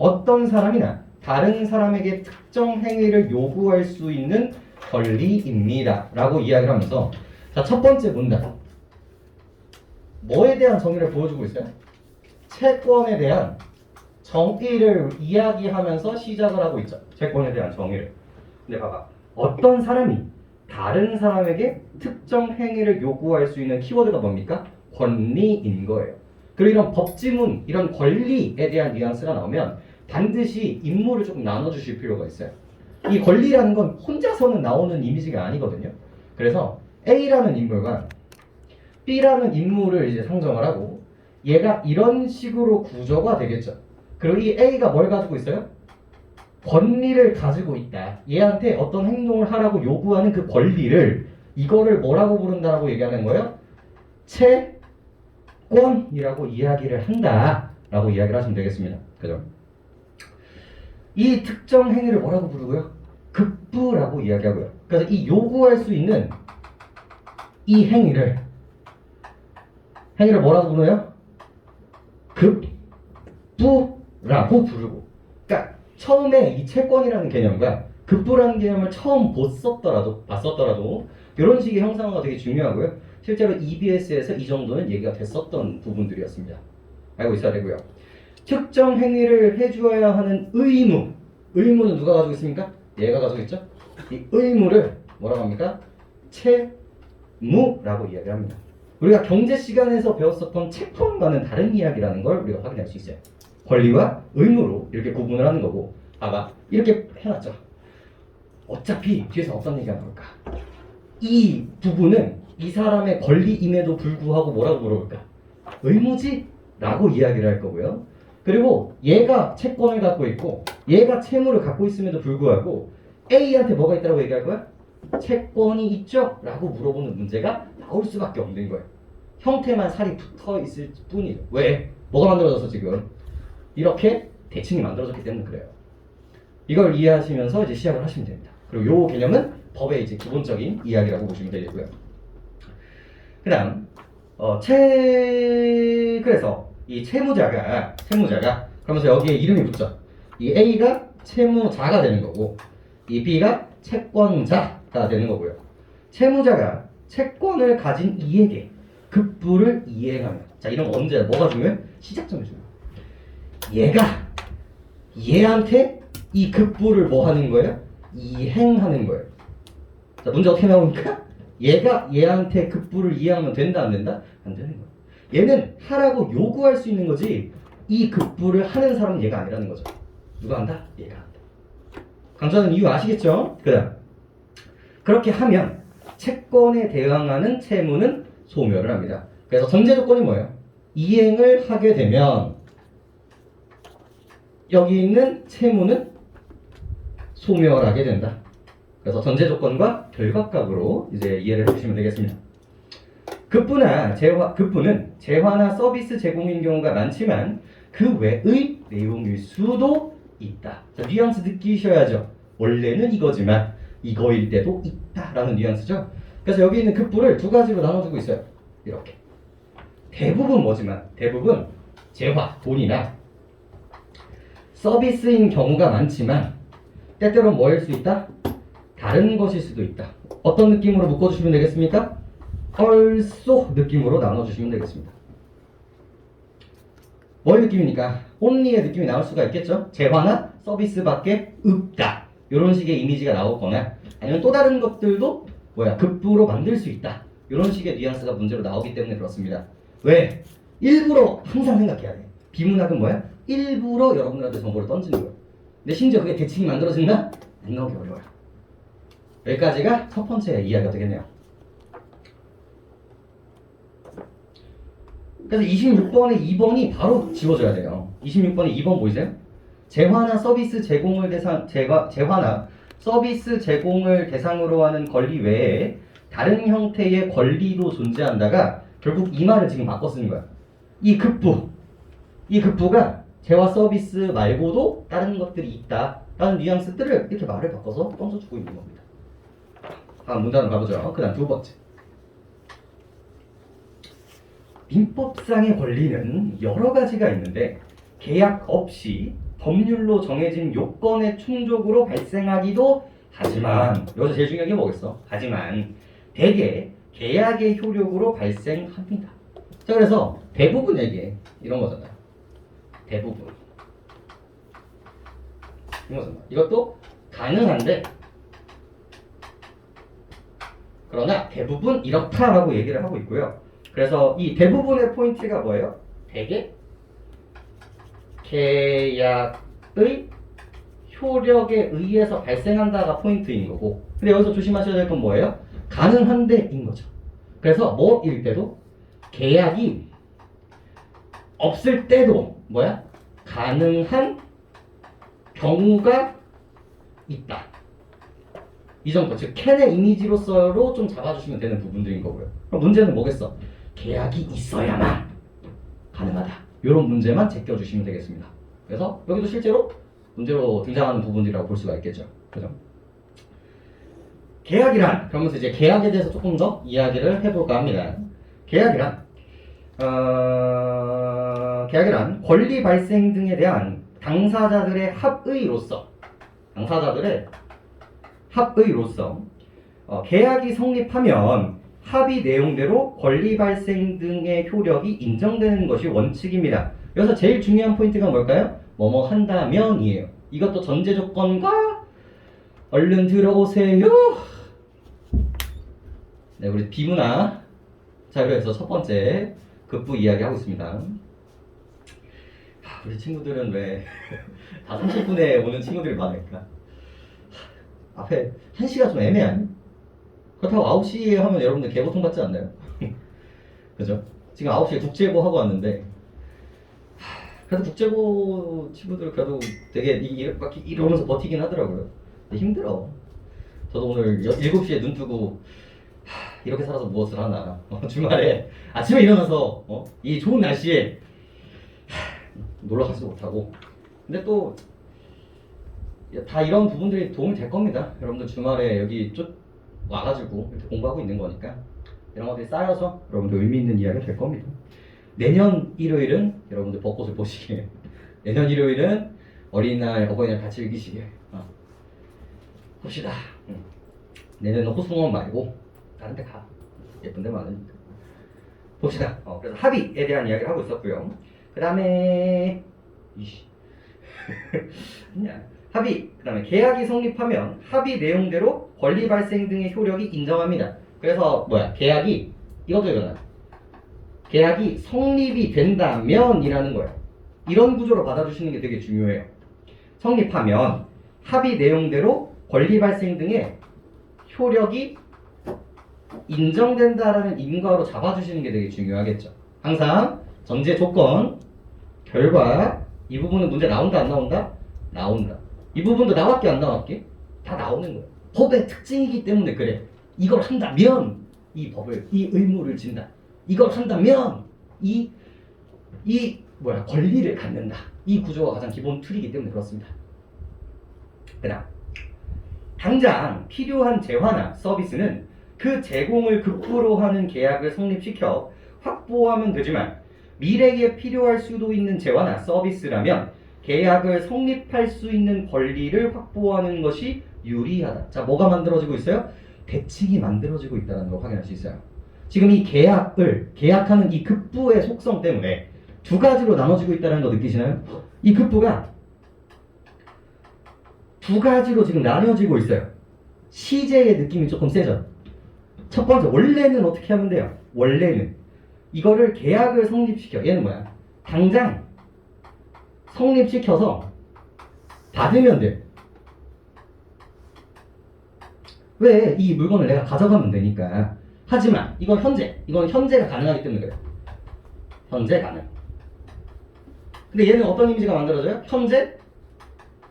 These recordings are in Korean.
어떤 사람이나 다른 사람에게 특정 행위를 요구할 수 있는 권리입니다. 라고 이야기를 하면서 자, 첫 번째 문단. 뭐에 대한 정의를 보여주고 있어요? 채권에 대한 정의를 이야기하면서 시작을 하고 있죠. 채권에 대한 정의를. 근데 봐봐. 어떤 사람이 다른 사람에게 특정 행위를 요구할 수 있는 키워드가 뭡니까? 권리인 거예요. 그리고 이런 법지문, 이런 권리에 대한 뉘앙스가 나오면 반드시 인물을 조금 나눠주실 필요가 있어요. 이 권리라는 건 혼자서는 나오는 이미지가 아니거든요. 그래서 A라는 인물과 B라는 인물을 이제 상정을 하고 얘가 이런 식으로 구조가 되겠죠. 그리고 이 A가 뭘 가지고 있어요? 권리를 가지고 있다. 얘한테 어떤 행동을 하라고 요구하는 그 권리를 이거를 뭐라고 부른다라고 얘기하는 거예요? 채권이라고 이야기를 한다라고 이야기를 하시면 되겠습니다. 그죠? 이 특정 행위를 뭐라고 부르고요? 급부라고 이야기하고요. 그래서 이 요구할 수 있는 이 행위를 뭐라고 부르나요? 급부라고 부르고. 그러니까 처음에 이 채권이라는 개념과 급부라는 개념을 처음 봤었더라도 이런 식의 형상화가 되게 중요하고요. 실제로 EBS에서 이 정도는 얘기가 됐었던 부분들이었습니다. 알고 있어야 되고요. 특정 행위를 해주어야 하는 의무는 누가 가지고 있습니까? 얘가 가지고 있죠? 이 의무를 뭐라고 합니까? 채무라고 이야기합니다. 우리가 경제 시간에서 배웠었던 채권과는 다른 이야기라는 걸 우리가 확인할 수 있어요. 권리와 의무로 이렇게 구분을 하는 거고, 봐봐, 이렇게 해놨죠. 어차피 뒤에서 어떤 얘기가 나올까? 이 부분은 이 사람의 권리임에도 불구하고 뭐라고 물어볼까? 의무지? 라고 이야기를 할 거고요. 그리고 얘가 채권을 갖고 있고 얘가 채무를 갖고 있음에도 불구하고 A한테 뭐가 있다고 얘기할 거야? 채권이 있죠? 라고 물어보는 문제가 나올 수밖에 없는 거예요. 형태만 살이 붙어 있을 뿐이죠. 왜? 뭐가 만들어졌어 지금? 이렇게 대칭이 만들어졌기 때문에 그래요. 이걸 이해하시면서 이제 시작을 하시면 됩니다. 그리고 요 개념은 법의 이제 기본적인 이야기라고 보시면 되겠고요. 그 다음 그래서 이 채무자가 그러면서 여기에 이름이 붙죠. 이 A가 채무자가 되는 거고 이 B가 채권자가 되는 거고요. 채무자가 채권을 가진 이에게 급부를 이행하면, 자 이런 언제 뭐가 중요해? 시작점이 중요해. 얘가 얘한테 이 급부를 뭐 하는 거예요? 이행하는 거예요. 자 문제 어떻게 나오니까? 얘가 얘한테 급부를 이행하면 된다 안 된다? 안 되는 거예요. 얘는 하라고 요구할 수 있는 거지 이 급부를 하는 사람은 얘가 아니라는 거죠. 누가 한다? 얘가 한다. 강조하는 이유 아시겠죠? 그다음 그렇게 하면 채권에 대항하는 채무는 소멸을 합니다. 그래서 전제 조건이 뭐예요? 이행을 하게 되면 여기 있는 채무는 소멸하게 된다. 그래서 전제 조건과 결과값으로 이제 이해를 해주시면 되겠습니다. 급부는 재화나 서비스 제공인 경우가 많지만 그 외의 내용일 수도 있다. 자, 뉘앙스 느끼셔야죠. 원래는 이거지만 이거일 때도 있다라는 뉘앙스죠. 그래서 여기 있는 급부를 두 가지로 나눠주고 있어요. 이렇게. 대부분 뭐지만 대부분 재화, 돈이나 서비스인 경우가 많지만 때때로 뭐일 수 있다? 다른 것일 수도 있다. 어떤 느낌으로 묶어주시면 되겠습니까? also 느낌으로 나눠주시면 되겠습니다. 뭐의 느낌입니까? only의 느낌이 나올 수가 있겠죠? 재화나 서비스밖에 없다. 이런 식의 이미지가 나오거나 아니면 또 다른 것들도 급부로 만들 수 있다. 이런 식의 뉘앙스가 문제로 나오기 때문에 그렇습니다. 왜? 일부러 항상 생각해야 돼. 비문학은 뭐야? 일부러 여러분들한테 정보를 던지는 거예요. 근데 심지어 그게 대칭이 만들어진다? 안 나오기 어려워요. 여기까지가 첫 번째 이야기가 되겠네요. 그래서 26번에 2번이 바로 지워져야 돼요. 26번에 2번 보이세요? 재화나 서비스 제공을 대상으로 하는 권리 외에 다른 형태의 권리도 존재한다가 결국 이 말을 지금 바꿔 쓰는 거야. 이 급부가 재화 서비스 말고도 다른 것들이 있다라는 뉘앙스들을 이렇게 말을 바꿔서 던져주고 있는 겁니다. 다음 문단을 가보죠. 그 다음 두 번째. 민법상의 권리는 여러 가지가 있는데 계약 없이 법률로 정해진 요건의 충족으로 발생하기도 하지만 여기서 제일 중요한 게 뭐겠어? 하지만 대개 계약의 효력으로 발생합니다. 자, 그래서 대부분에게 이런 거잖아요. 대부분 이런 거잖아. 이것도 가능한데 그러나 대부분 이렇다라고 얘기를 하고 있고요. 그래서 이 대부분의 포인트가 뭐예요? 대개 계약의 효력에 의해서 발생한다가 포인트인 거고, 근데 여기서 조심하셔야 될 건 뭐예요? 가능한데인 거죠. 그래서 뭐일 때도 계약이 없을 때도 뭐야? 가능한 경우가 있다. 이 정도, 즉 캔의 이미지로서로 좀 잡아주시면 되는 부분들인 거고요. 그럼 문제는 뭐겠어? 계약이 있어야만 가능하다. 이런 문제만 제껴주시면 되겠습니다. 그래서 여기도 실제로 문제로 등장하는 부분이라고 볼 수가 있겠죠. 그죠? 계약이란, 그러면서 이제 계약에 대해서 조금 더 이야기를 해볼까 합니다. 계약이란 권리 발생 등에 대한 당사자들의 합의로서 계약이 성립하면 합의 내용대로 권리 발생 등의 효력이 인정되는 것이 원칙입니다. 여기서 제일 중요한 포인트가 뭘까요? 뭐뭐 한다면이에요. 이것도 전제 조건과 얼른 들어오세요. 네, 우리 비문화 자료에서 첫 번째 급부 이야기하고 있습니다. 우리 친구들은 왜 다 30분에 오는 친구들이 많을까? 앞에 1시가 좀 애매하니? 그렇다고 9시에 하면 여러분들 개보통 받지 않나요? 그죠? 지금 9시에 국제고 하고 왔는데 그래도 국제고 친구들 그래도 되게 이러면서 버티긴 하더라고요. 근데 힘들어. 저도 오늘 7시에 눈 뜨고 이렇게 살아서 무엇을 하나. 주말에 아침에 일어나서 이 좋은 날씨에 놀러 가지도 못하고. 근데 또 다 이런 부분들이 도움이 될 겁니다. 여러분들 주말에 여기 쭉 와가지고 이렇게 공부하고 있는 거니까 이런 것들이 쌓여서 여러분들 의미 있는 이야기가 될 겁니다. 내년 일요일은 여러분들 벚꽃을 보시길, 내년 일요일은 어린이날, 어버이날 같이 즐기시길 봅시다. 내년은 호수공원 말고 다른 데 가. 예쁜 데 많으니까 봅시다. 그래서 합의에 대한 이야기를 하고 있었고요. 그 다음에 합의, 그 다음에 계약이 성립하면 합의 내용대로 권리 발생 등의 효력이 인정합니다. 그래서 계약이 이것도 이거잖아. 계약이 성립이 된다면 이라는 거예요. 이런 구조로 받아주시는 게 되게 중요해요. 성립하면 합의 내용대로 권리 발생 등의 효력이 인정된다라는 인과로 잡아주시는 게 되게 중요하겠죠. 항상 전제 조건, 결과, 이 부분은 문제 나온다 안 나온다? 나온다. 이 부분도 나왔게 안 나왔게? 다 나오는 거예요. 법의 특징이기 때문에 그래. 이걸 한다면 이 법을, 이 의무를 진다. 이걸 한다면 권리를 갖는다. 이 구조가 가장 기본 틀이기 때문에 그렇습니다. 그다음 당장 필요한 재화나 서비스는 그 제공을 급부로 하는 계약을 성립시켜 확보하면 되지만 미래에 필요할 수도 있는 재화나 서비스라면 계약을 성립할 수 있는 권리를 확보하는 것이 유리하다. 자, 뭐가 만들어지고 있어요? 대칭이 만들어지고 있다는 걸 확인할 수 있어요. 지금 이 계약하는 이 급부의 속성 때문에 두 가지로 나눠지고 있다는 거 느끼시나요? 이 급부가 두 가지로 지금 나뉘어지고 있어요. 시제의 느낌이 조금 세죠? 첫 번째, 원래는 어떻게 하면 돼요? 원래는 이거를 계약을 성립시켜. 얘는 뭐야? 당장 성립시켜서 받으면 돼. 왜? 이 물건을 내가 가져가면 되니까. 하지만 이건 현재가 가능하기 때문에 그래. 현재 가능. 근데 얘는 어떤 이미지가 만들어져요? 현재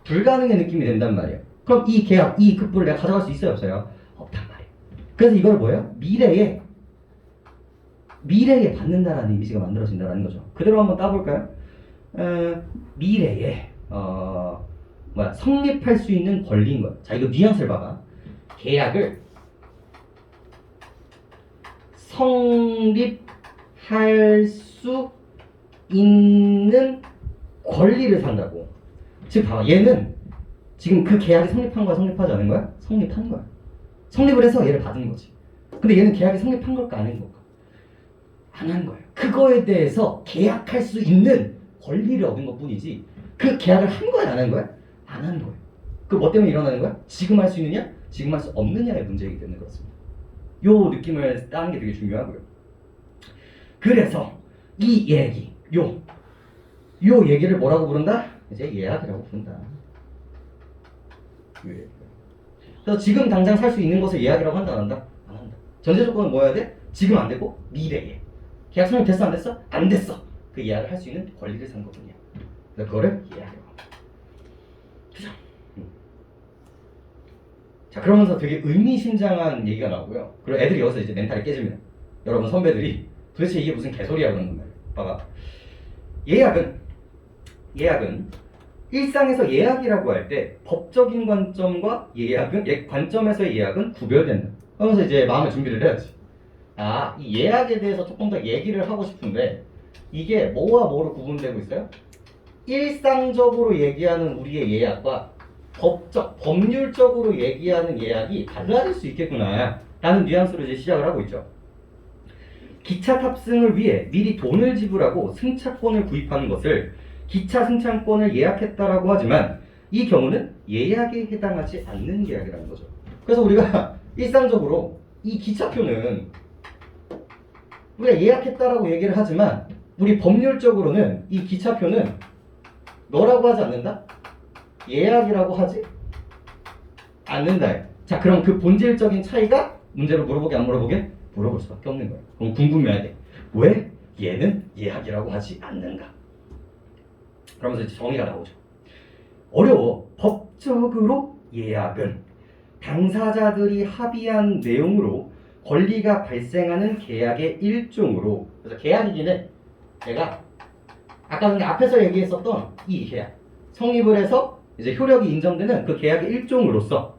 불가능의 느낌이 된단 말이에요. 그럼 이 계약, 이 급부를 내가 가져갈 수 있어요, 없어요? 없단 말이에요. 그래서 이걸 뭐예요? 미래에 받는다라는 이미지가 만들어진다는 거죠. 그대로 한번 따볼까요? 미래에 성립할 수 있는 권리인 거야. 자, 이거 뉘앙스를 봐봐. 계약을 성립할 수 있는 권리를 산다고. 즉 봐봐, 얘는 지금 그 계약이 성립한 거야, 성립하지 않은 거야? 성립한 거야. 성립을 해서 얘를 받은 거지. 근데 얘는 계약이 성립한 걸까 아닌 걸까? 안 한 거예요. 그거에 대해서 계약할 수 있는 권리를 얻은 것 뿐이지 그 계약을 한 거야, 안 한 거야? 안 한 거예요. 그 뭐 때문에 일어나는 거야? 지금 할 수 있느냐? 지금 할 수 없느냐의 문제이기 때문에 그렇습니다. 요 느낌을 따는 게 되게 중요하고요. 그래서 이 얘기, 요 얘기를 뭐라고 부른다? 이제 예약이라고 부른다. 그래서 지금 당장 살 수 있는 것을 예약이라고 한다, 안 한다? 안 한다. 전제 조건은 뭐여야 돼? 지금 안 되고 미래에. 계약 성립 됐어, 안 됐어? 안 됐어. 그 예약을 할 수 있는 권리를 산 거군요. 그래서 그거를 예약이라고 합니다. 그죠? 자, 그러면서 되게 의미심장한 얘기가 나오고요. 그리고 애들이 여기서 이제 멘탈이 깨집니다. 여러분 선배들이 도대체 이게 무슨 개소리야 그러는 거예요. 봐봐. 예약은 일상에서 예약이라고 할 때 법적인 관점과 관점에서의 예약은 구별된다. 그러면서 이제 마음의 준비를 해야지. 아, 이 예약에 대해서 조금 더 얘기를 하고 싶은데 이게 뭐와 뭐로 구분되고 있어요? 일상적으로 얘기하는 우리의 예약과 법률적으로 얘기하는 예약이 달라질 수 있겠구나 라는 뉘앙스로 이제 시작을 하고 있죠. 기차 탑승을 위해 미리 돈을 지불하고 승차권을 구입하는 것을 기차 승차권을 예약했다라고 하지만 이 경우는 예약에 해당하지 않는 계약이라는 거죠. 그래서 우리가 일상적으로 이 기차표는 우리가 예약했다라고 얘기를 하지만 우리 법률적으로는 이 기차표는 뭐라고 하지 않는다? 예약이라고 하지 않는다. 자, 그럼 그 본질적인 차이가 문제로 물어보게 안 물어보게? 물어볼 수밖에 없는 거예요. 그럼 궁금해야 돼. 왜 얘는 예약이라고 하지 않는가? 그러면서 이제 정의가 나오죠. 어려워. 법적으로 예약은 당사자들이 합의한 내용으로 권리가 발생하는 계약의 일종으로, 그래서 계약이기는 내가 아까 앞에서 얘기했었던 이 계약 성립을 해서 이제 효력이 인정되는 그 계약의 일종으로서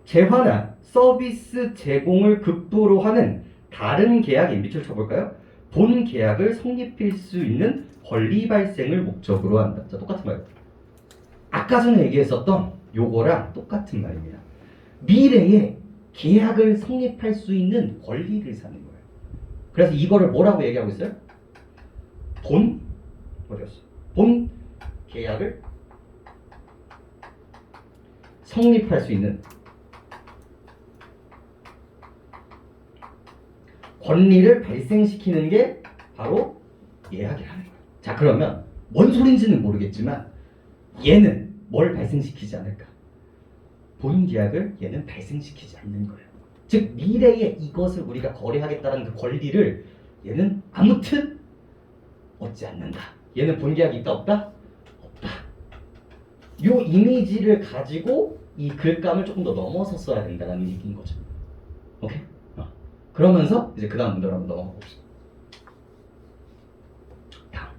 재화나 서비스 제공을 급부로 하는 다른 계약에 밑줄 쳐볼까요? 본 계약을 성립할 수 있는 권리 발생을 목적으로 한다. 자, 똑같은 말. 아까 전에 얘기했었던 요거랑 똑같은 말입니다. 미래에 계약을 성립할 수 있는 권리를 사는 거예요. 그래서 이거를 뭐라고 얘기하고 있어요? 본 계약을 성립할 수 있는 권리를 발생시키는 게 바로 예약이라는 거예요. 자, 그러면 뭔 소린지는 모르겠지만 얘는 뭘 발생시키지 않을까? 본 계약을 얘는 발생시키지 않는 거예요. 즉 미래에 이것을 우리가 거래하겠다는 그 권리를 얘는 아무튼 얻지 않는다. 얘는 본 계약이 있다 없다? 없다. 요 이미지를 가지고 이 글감을 조금 더 넘어서 써야 된다는 얘기인 거죠. 오케이? 그러면서 이제 그 다음 문제로 한번 넘어가 봅시다. 다음.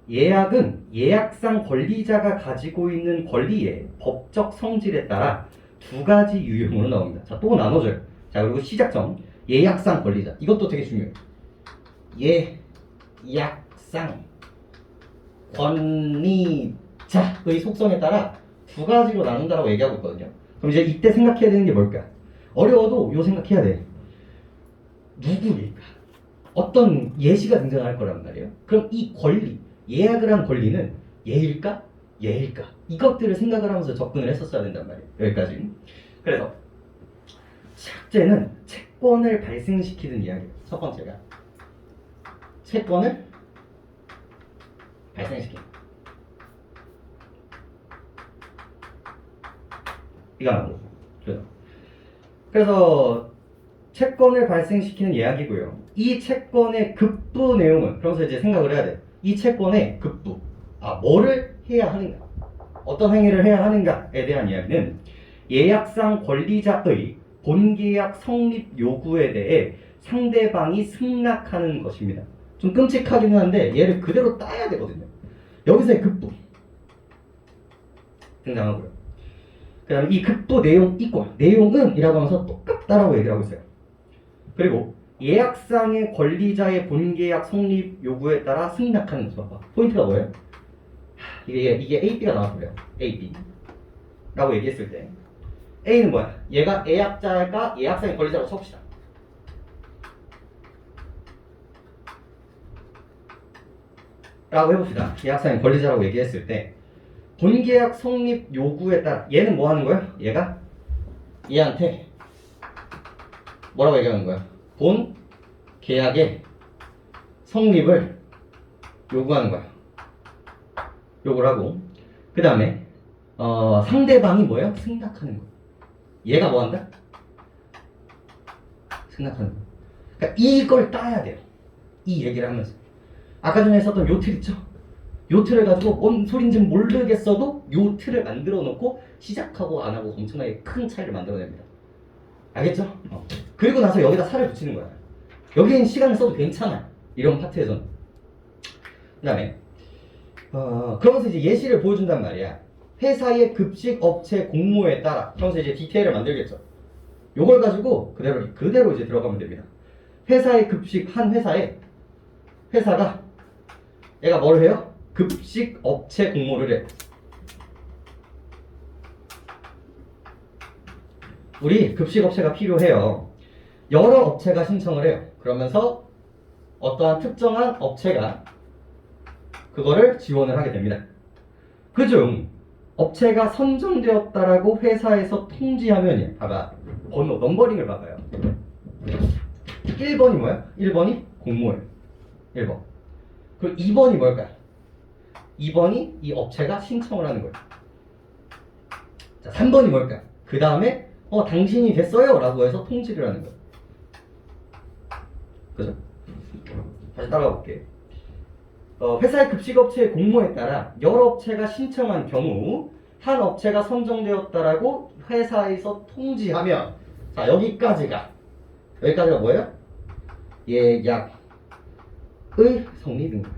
예약은 예약상 권리자가 가지고 있는 권리의 법적 성질에 따라 두 가지 유형으로 나옵니다. 자, 또 나눠줘요. 자, 그리고 시작점. 예약상 권리자. 이것도 되게 중요해요. 예약상 권리자의 속성에 따라 두 가지로 나눈다라고 얘기하고 있거든요. 그럼 이제 이때 생각해야 되는 게 뭘까? 어려워도 요 생각해야 돼. 누구일까? 어떤 예시가 등장할 거란 말이에요. 그럼 이 권리, 예약을 한 권리는 얘일까? 얘일까? 이것들을 생각을 하면서 접근을 했었어야 된단 말이에요. 여기까지. 그래서 첫째는 채권을 발생시키는 이야기예요. 첫 번째가 채권을 발생시키는. 이거 나오고. 그래서 채권을 발생시키는 예약이고요. 이 채권의 급부 내용은, 그러면서 이제 생각을 해야 돼. 이 채권의 급부, 뭐를 해야 하는가, 어떤 행위를 해야 하는가에 대한 이야기는 예약상 권리자의 본계약 성립 요구에 대해 상대방이 승낙하는 것입니다. 좀 끔찍하기는 한데 얘를 그대로 따야 되거든요. 여기서의 급부 등장하고요. 그 다음에 이 급부 내용 이꼴 내용은 이라고 하면서 똑같다라고 얘기를 하고 있어요. 그리고 예약상의 권리자의 본계약 성립 요구에 따라 승낙하는 거죠. 봐봐. 포인트가 뭐예요? 이게 A, B가 나와버려요. A, B 라고 얘기했을 때 A는 뭐야? 얘가 예약자가 예약상의 권리자라고 쳐봅시다. 라고 해봅시다. 계약상의 권리자라고 얘기했을 때 본계약 성립 요구에 따라 얘는 뭐 하는 거야? 얘가 얘한테 뭐라고 얘기하는 거야? 본 계약의 성립을 요구하는 거야. 요구를 하고 그 다음에 상대방이 뭐예요? 승낙하는 거야. 얘가 뭐 한다? 승낙하는 거야. 그러니까 이걸 따야 돼요. 이 얘기를 하면서 아까 전에 썼던 요 틀 있죠? 요 틀을 가지고 뭔 소린지 모르겠어도 요 틀을 만들어 놓고 시작하고 안 하고 엄청나게 큰 차이를 만들어냅니다. 알겠죠? 그리고 나서 여기다 살을 붙이는 거야. 여기는 시간을 써도 괜찮아. 이런 파트에서는. 그 다음에 그러면서 이제 예시를 보여준단 말이야. 회사의 급식 업체 공모에 따라. 그러면서 이제 디테일을 만들겠죠. 요걸 가지고 그대로 이제 들어가면 됩니다. 회사의 급식 한 회사가 얘가 뭘 해요? 급식 업체 공모를 해. 우리 급식 업체가 필요해요. 여러 업체가 신청을 해요. 그러면서 어떠한 특정한 업체가 그거를 지원을 하게 됩니다. 그중 업체가 선정되었다라고 회사에서 통지하면 봐봐. 번호, 넘버링을 봐봐요. 1번이 뭐야? 1번이 공모예요. 1번. 그리고 2번이 뭘까요? 2번이 이 업체가 신청을 하는 거예요. 자, 3번이 뭘까요? 그 다음에 당신이 됐어요 라고 해서 통지를 하는 거예요. 그죠? 다시 따라가 볼게요. 회사의 급식업체의 공모에 따라 여러 업체가 신청한 경우 한 업체가 선정되었다라고 회사에서 통지하면 자 여기까지가 뭐예요? 예약의 성립인 거예요.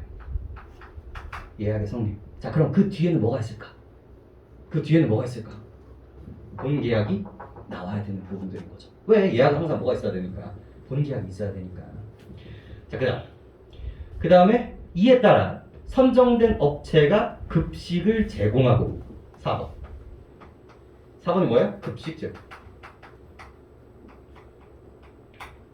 예약의 성립. 자 그럼 그 뒤에는 뭐가 있을까? 본계약이 나와야 되는 부분들인 거죠. 왜? 예약은 항상 뭐가 있어야 되니까. 본계약이 있어야 되니까. 자 그 다음에 이에 따라 선정된 업체가 급식을 제공하고 4번이 뭐예요? 급식 제공.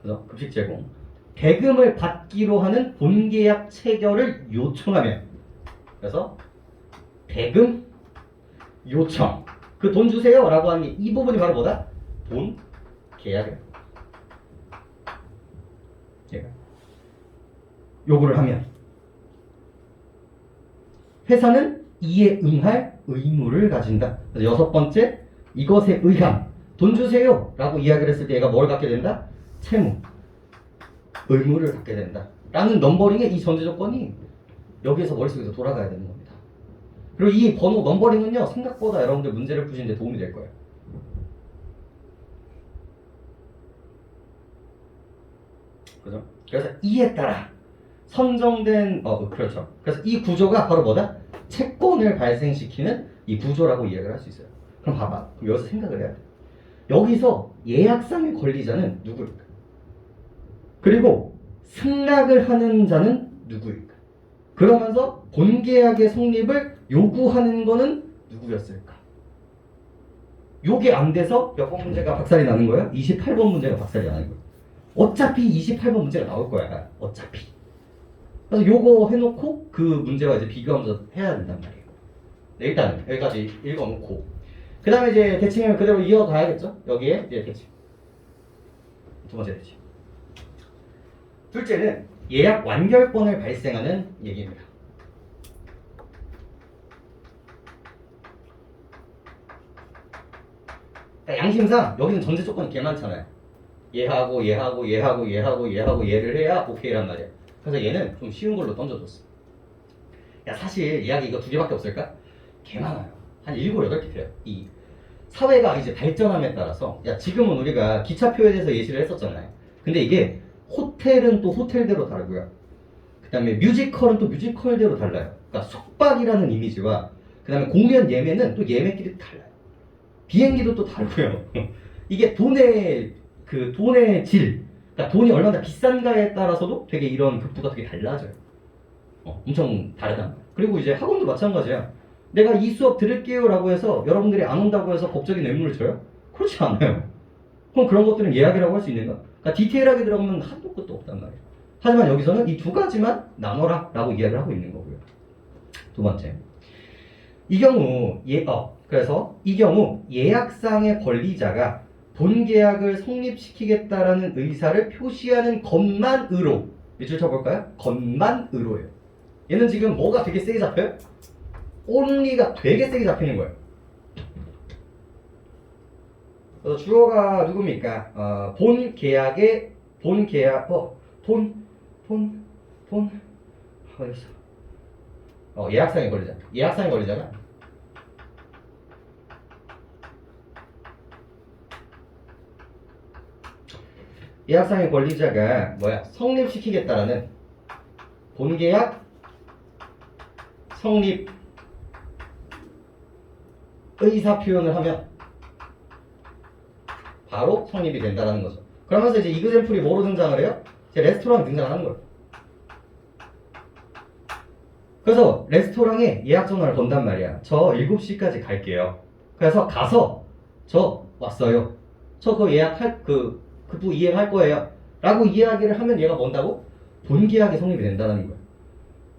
그래서 급식 제공. 대금을 받기로 하는 본계약 체결을 요청하면 그래서 대금 요청. 그 돈 주세요 라고 하는 게 이 부분이 바로 뭐다? 본 계약이야. 요구를 하면 회사는 이에 응할 의무를 가진다. 그래서 여섯 번째, 이것에 의한 돈 주세요 라고 이야기를 했을 때 얘가 뭘 갖게 된다? 채무, 의무를 갖게 된다 라는 넘버링의 이 전제 조건이 여기에서 머릿속에서 돌아가야 되는 겁니다. 그리고 이 번호 넘버링은요 생각보다 여러분들 문제를 푸시는데 도움이 될 거예요. 그죠? 그래서 이에 따라 선정된 그렇죠. 그래서 이 구조가 바로 뭐다? 채권을 발생시키는 이 구조라고 이야기를 할 수 있어요. 그럼 봐봐. 그럼 여기서 생각을 해야 돼. 여기서 예약상의 권리자는 누구일까? 그리고 승낙을 하는 자는 누구일까? 그러면서 본계약의 성립을 요구하는 거는 누구였을까? 요게 안 돼서 몇 번 문제가 박살이 나는 거야? 28번 문제가 박살이 나는 거야. 어차피 28번 문제가 나올 거야. 어차피. 그래서 요거 해놓고 그 문제와 이제 비교하면서 해야 된단 말이에요. 네, 일단 여기까지 읽어놓고 그 다음에 이제 대칭을 그대로 이어가야겠죠? 여기에 이제 대칭. 두 번째 대칭. 둘째는 예약 완결권을 발생하는 얘기입니다. 그러니까 양심상 여기는 전제 조건이 개 많잖아요. 얘하고 얘를 해야 오케이란 말이야. 그래서 얘는 좀 쉬운 걸로 던져줬어. 야 사실 예약이 이거 두 개밖에 없을까? 개 많아요. 한 7, 8개 돼요. 이 사회가 이제 발전함에 따라서 야 지금은 우리가 기차표에 대해서 예시를 했었잖아요. 근데 이게 호텔은 또 호텔대로 다르고요. 그 다음에 뮤지컬은 또 뮤지컬대로 달라요. 그러니까 숙박이라는 이미지와 그 다음에 공연 예매는 또 예매끼리 달라요. 비행기도 또 다르고요. 이게 돈의 질, 그러니까 돈이 얼마나 비싼가에 따라서도 되게 이런 급부가 되게 달라져요. 엄청 다르단 말이야. 그리고 이제 학원도 마찬가지야. 내가 이 수업 들을게요 라고 해서 여러분들이 안 온다고 해서 법적인 의무를 줘요? 그렇지 않아요. 그럼 그런 것들은 예약이라고 할 수 있는가? 그러니까 디테일하게 들어가면 한도 끝도 없단 말이에요. 하지만 여기서는 이 두 가지만 나눠라 라고 이야기를 하고 있는 거고요. 두 번째, 이 경우 그래서 이 경우 예약상의 권리자가 본계약을 성립시키겠다라는 의사를 표시하는 것만으로, 밑줄 쳐볼까요? 것만으로예요. 얘는 지금 뭐가 되게 세게 잡혀요? only가 되게 세게 잡히는 거예요. 그래서 주어가 누굽니까? 본 계약의 본 계약 어딨어? 예약상의 권리자. 예약상의 권리자가 예약상의 권리자가 뭐야? 성립시키겠다라는 본계약 성립 의사 표현을 하면 바로 성립이 된다는 거죠. 그러면서 이제 이그젬플이 뭐로 등장을 해요? 이제 레스토랑이 등장하는 거예요. 그래서 레스토랑에 예약 전화를 건단 말이야. 저 7시까지 갈게요. 그래서 가서 저 왔어요. 저 그 예약할 그부 이행할 거예요. 라고 이야기를 하면 얘가 뭔다고? 본계약이 성립이 된다는 거예요.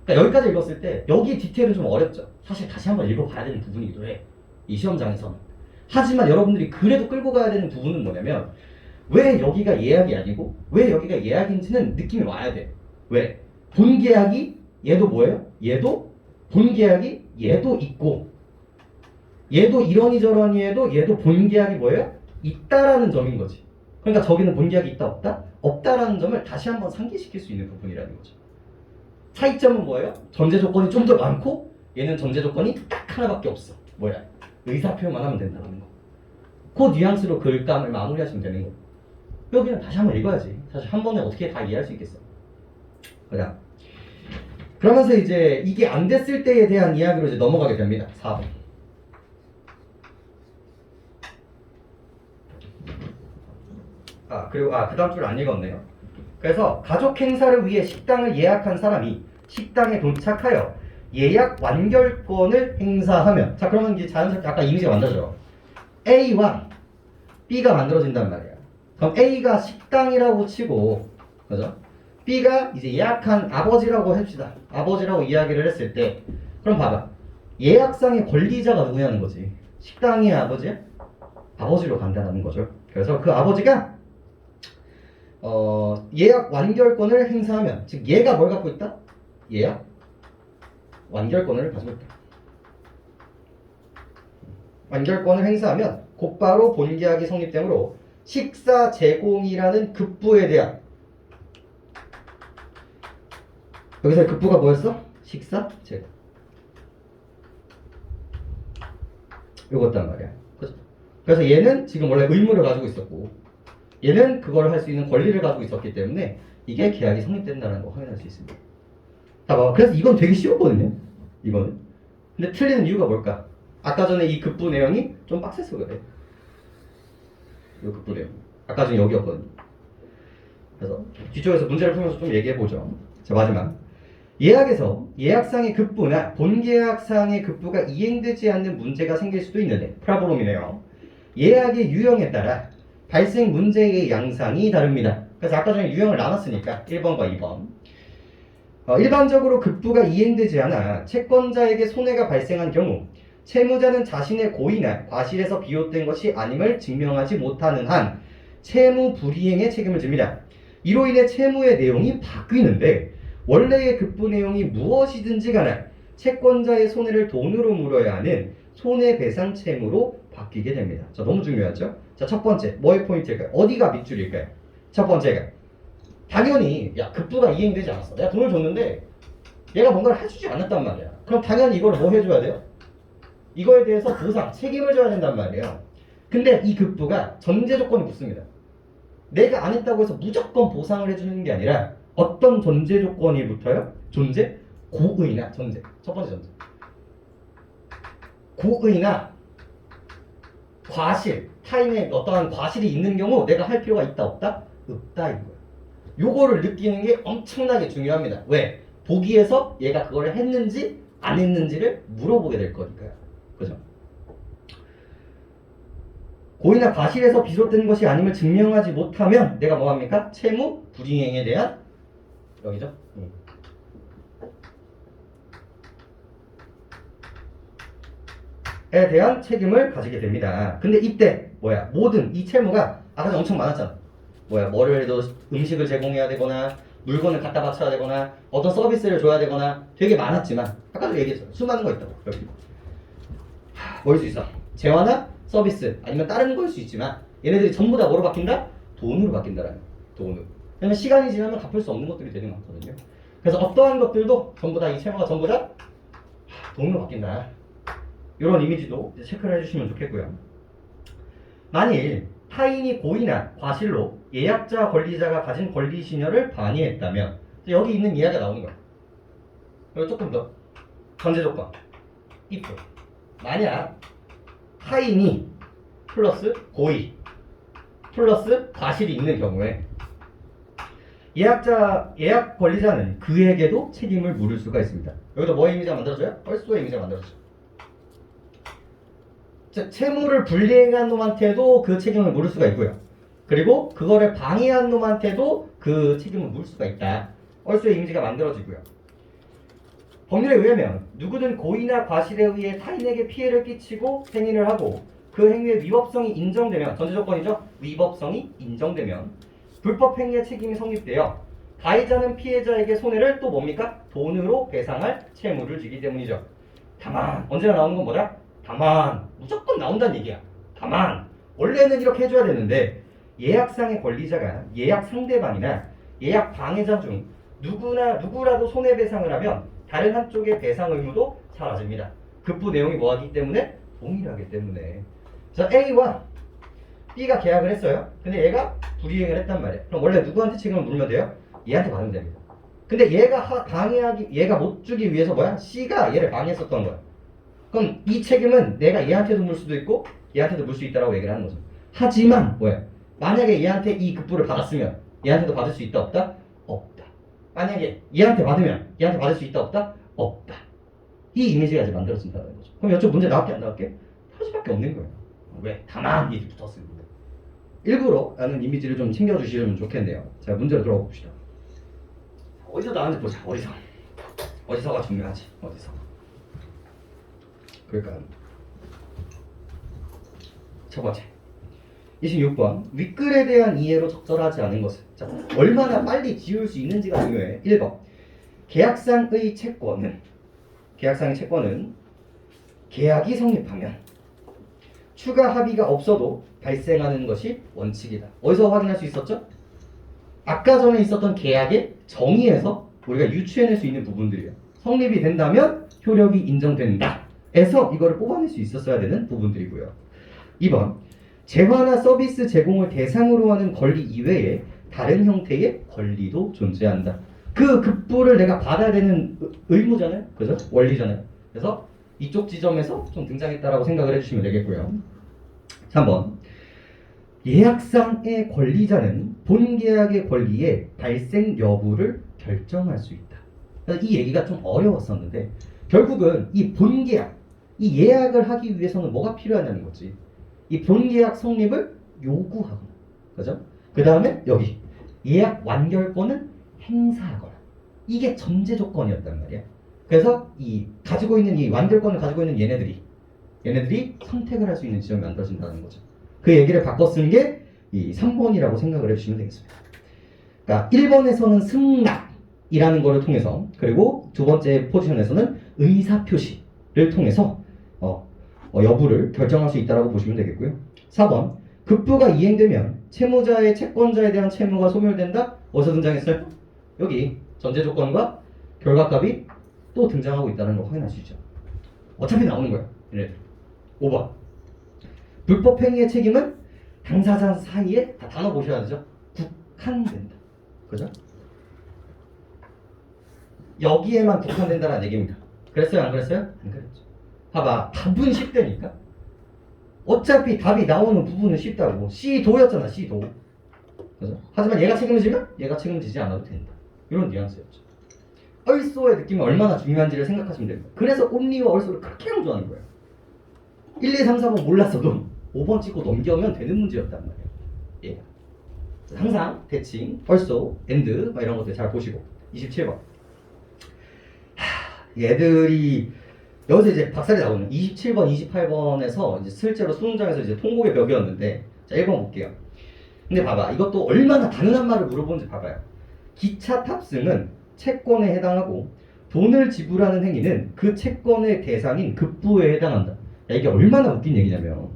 그러니까 여기까지 읽었을 때 여기 디테일은 좀 어렵죠. 사실 다시 한번 읽어봐야 되는 부분이기도 해. 이 시험장에서는. 하지만 여러분들이 그래도 끌고 가야 되는 부분은 뭐냐면 왜 여기가 예약이 아니고 왜 여기가 예약인지는 느낌이 와야 돼. 왜? 본계약이 얘도 뭐예요? 얘도 본계약이 얘도 있고 얘도 이러니저러니 해도 얘도 본계약이 뭐예요? 있다라는 점인 거지. 그러니까 저기는 본계약이 있다 없다? 없다라는 점을 다시 한번 상기시킬 수 있는 부분이라는 거죠. 차이점은 뭐예요? 전제 조건이 좀 더 많고 얘는 전제 조건이 딱 하나밖에 없어. 뭐야? 의사표현만 하면 된다는 거. 그 뉘앙스로 글감을 마무리하시면 되는 거. 여기는 다시 한번 읽어야지. 사실 한 번에 어떻게 다 이해할 수 있겠어. 그냥 그러면서 이제 이게 안 됐을 때에 대한 이야기로 이제 넘어가게 됩니다. 4번. 그리고 그 다음 줄 안 읽었네요. 그래서 가족 행사를 위해 식당을 예약한 사람이 식당에 도착하여 예약 완결권을 행사하면, 자 그러면 이제 자연스럽게 아까 이미지가 만들어져요. A와 B가 만들어진단 말이야. 그럼 A가 식당이라고 치고, 그죠? B가 이제 예약한 아버지라고 해봅시다. 아버지라고 이야기를 했을 때, 그럼 봐봐. 예약상의 권리자가 누구냐는 거지. 식당의 아버지? 아버지로 간다는 거죠. 그래서 그 아버지가 예약 완결권을 행사하면, 즉 얘가 뭘 갖고 있다? 예약 완결권을 가지고 있다. 완결권을 행사하면 곧바로 본계약이 성립되므로 식사 제공이라는 급부에 대한, 여기서 급부가 뭐였어? 식사 제공. 요거였단 말이야. 그죠? 그래서 얘는 지금 원래 의무를 가지고 있었고 얘는 그걸 할 수 있는 권리를 가지고 있었기 때문에 이게 계약이 성립된다는 거 확인할 수 있습니다. 자, 봐. 그래서 이건 되게 쉬웠거든요. 이거는. 근데 틀리는 이유가 뭘까? 아까 전에 이 급부 내용이 좀 빡셌어 그래. 이 급부 내용. 아까 전에 여기였거든요. 그래서 뒤쪽에서 문제를 풀면서 좀 얘기해보죠. 자, 마지막. 예약에서 예약상의 급부나 본계약상의 급부가 이행되지 않는 문제가 생길 수도 있는데, 프라브롬이네요. 예약의 유형에 따라 발생 문제의 양상이 다릅니다. 그래서 아까 전에 유형을 나눴으니까 1번과 2번. 일반적으로 급부가 이행되지 않아 채권자에게 손해가 발생한 경우 채무자는 자신의 고의나 과실에서 비롯된 것이 아님을 증명하지 못하는 한 채무 불이행의 책임을 집니다. 이로 인해 채무의 내용이 바뀌는데 원래의 급부 내용이 무엇이든지 간에 채권자의 손해를 돈으로 물어야 하는 손해배상 채무로 바뀌게 됩니다. 자, 너무 중요하죠? 자, 첫 번째, 뭐의 포인트일까요? 어디가 밑줄일까요? 첫 번째가 당연히 급부가 이행되지 않았어. 내가 돈을 줬는데 얘가 뭔가를 해주지 않았단 말이야. 그럼 당연히 이걸 뭐 해줘야 돼요? 이거에 대해서 보상, 책임을 져야 된단 말이에요. 근데 이 급부가 전제 조건이 붙습니다. 내가 안 했다고 해서 무조건 보상을 해주는 게 아니라 어떤 전제 조건이 붙어요? 존재? 고의나 전제. 첫 번째 전제. 고의나 과실, 타인의 어떠한 과실이 있는 경우 내가 할 필요가 있다 없다? 없다 이거예요. 요거를 느끼는 게 엄청나게 중요합니다. 왜? 보기에서 얘가 그걸 했는지 안 했는지를 물어보게 될 거니까요. 그죠? 고의나 과실에서 비롯된 것이 아님을 증명하지 못하면 내가 뭐합니까? 채무 불이행에 대한 여기죠. 에 대한 책임을 가지게 됩니다. 근데 이때 뭐야? 모든 이 채무가 아까 전에 엄청 많았잖아. 뭐야? 뭐를 해도 음식을 제공해야 되거나 물건을 갖다 바쳐야 되거나 어떤 서비스를 줘야 되거나 되게 많았지만 아까도 얘기했어요. 수많은 거 있다고. 여기 뭐일 수 있어? 재화나 서비스 아니면 다른 거일 수 있지만 얘네들이 전부 다 뭐로 바뀐다? 돈으로 바뀐다라는 돈으로. 왜냐면 시간이 지나면 갚을 수 없는 것들이 되게 많거든요. 그래서 어떠한 것들도 전부 다 이 채무가 전부 다 돈으로 바뀐다. 이런 이미지도 이제 체크를 해주시면 좋겠고요. 만일 타인이 고의나 과실로 예약자 권리자가 가진 권리 신여를 반의했다면 여기 있는 이야기가 나오는 거야. 여기 조금 더 전제 조건 if 만약 타인이 플러스 고의 플러스 과실이 있는 경우에 예약 권리자는 그에게도 책임을 물을 수가 있습니다. 여기도 뭐의 이미지가 만들어져요? 펄스의 이미지가 만들어져요. 채무를 불이행한 놈한테도 그 책임을 물을 수가 있고요. 그리고 그거를 방해한 놈한테도 그 책임을 물을 수가 있다. 얼수의 이미지가 만들어지고요. 법률에 의하면 누구든 고의나 과실에 의해 타인에게 피해를 끼치고 행위를 하고 그 행위의 위법성이 인정되면 전제조건이죠. 위법성이 인정되면 불법 행위의 책임이 성립되어 가해자는 피해자에게 손해를 또 뭡니까? 돈으로 배상할 채무를 지기 때문이죠. 다만 언제나 나오는 건 뭐다? 다만 무조건 나온다는 얘기야. 다만 원래는 이렇게 해줘야 되는데 예약상의 권리자가 예약 상대방이나 예약 방해자 중 누구라도 손해배상을 하면 다른 한쪽의 배상 의무도 사라집니다. 급부 내용이 뭐하기 때문에? 동일하기 때문에. 자, A와 B가 계약을 했어요. 근데 얘가 불이행을 했단 말이야. 그럼 원래 누구한테 책임을 물면 돼요? 얘한테 받으면 됩니다. 근데 얘가 못 주기 위해서 뭐야? C가 얘를 방해했었던 거야. 그럼 이 책임은 내가 얘한테도 물 수도 있고 얘한테도 물 수 있다라고 얘기를 하는 거죠. 하지만 뭐야? 만약에 얘한테 이 급부를 받았으면 얘한테도 받을 수 있다 없다? 없다. 만약에 얘한테 받으면 얘한테 받을 수 있다 없다? 없다. 이 이미지가 이제 만들어진다는 거죠. 그럼 이쪽 문제 나올게 안 나올게? 할 수밖에 없는 거예요. 왜? 다만 이렇게 붙었습니다. 일부러 라는 이미지를 좀 챙겨주시면 좋겠네요. 자, 문제로 들어가 봅시다. 어디서 나왔는지 보자. 어디서가 중요하지. 어디서. 그러니까 첫 번째 26번 윗글에 대한 이해로 적절하지 않은 것은 자, 얼마나 빨리 지울 수 있는지가 중요해. 1번 계약상의 채권은 계약이 성립하면 추가 합의가 없어도 발생하는 것이 원칙이다. 어디서 확인할 수 있었죠? 아까 전에 있었던 계약의 정의에서 우리가 유추해낼 수 있는 부분들이에요. 성립이 된다면 효력이 인정된다. 에서 이거를 뽑아낼 수 있었어야 되는 부분들이고요. 2번 재화나 서비스 제공을 대상으로 하는 권리 이외에 다른 형태의 권리도 존재한다. 그 급부를 내가 받아야 되는 의무잖아요. 그죠? 원리잖아요. 그래서 이쪽 지점에서 좀 등장했다라고 생각을 해주시면 되겠고요. 3번 예약상의 권리자는 본 계약의 권리의 발생 여부를 결정할 수 있다. 이 얘기가 좀 어려웠었는데 결국은 이 본 계약, 이 예약을 하기 위해서는 뭐가 필요하냐는 거지. 이 본 계약 성립을 요구하거나, 그죠? 그 다음에 여기 예약 완결권은 행사하거나. 이게 전제 조건이었단 말이야. 그래서 이 가지고 있는 이 완결권을 가지고 있는 얘네들이 선택을 할 수 있는 지점이 만들어진다는 거죠. 그 얘기를 바꿔 쓴 게 이 3번이라고 생각을 해주시면 되겠습니다. 그러니까 1번에서는 승낙이라는 거를 통해서 그리고 두 번째 포지션에서는 의사표시를 통해서 여부를 결정할 수 있다고 보시면 되겠고요. 4번 급부가 이행되면 채무자의 채권자에 대한 채무가 소멸된다. 어디서 등장했어요? 여기 전제조건과 결과값이 또 등장하고 있다는 걸 확인할 수 있죠. 어차피 나오는 거야. 얘네들. 5번 불법 행위의 책임은 당사자 사이에 다 단어 보셔야 되죠. 국한된다. 그죠? 여기에만 국한된다는 얘기입니다. 그랬어요? 안 그랬어요? 안 그랬죠. 봐봐. 답은 쉽다니까. 어차피 답이 나오는 부분은 쉽다고. C도였잖아. C도. 그죠? 하지만 얘가 책임지면 얘가 책임지지 않아도 된다. 이런 뉘앙스였죠. 얼소의 느낌이 얼마나 중요한지를 생각하시면 됩니다. 그래서 온리와 얼소를 그렇게 강조하는 거예요. 1, 2, 3, 4번 몰랐어도 5번 찍고 넘겨오면 되는 문제였단 말이에요. 예. 항상 대칭, 얼소, 엔드 이런 것들 잘 보시고 27번. 얘들이 여기서 이제 박살이 나오는 27번, 28번에서 이제 실제로 수능장에서 이제 통곡의 벽이었는데 자 1번 볼게요. 근데 봐봐 이것도 얼마나 당연한 말을 물어보는지 봐봐요. 기차 탑승은 채권에 해당하고 돈을 지불하는 행위는 그 채권의 대상인 급부에 해당한다. 야, 이게 얼마나 웃긴 얘기냐면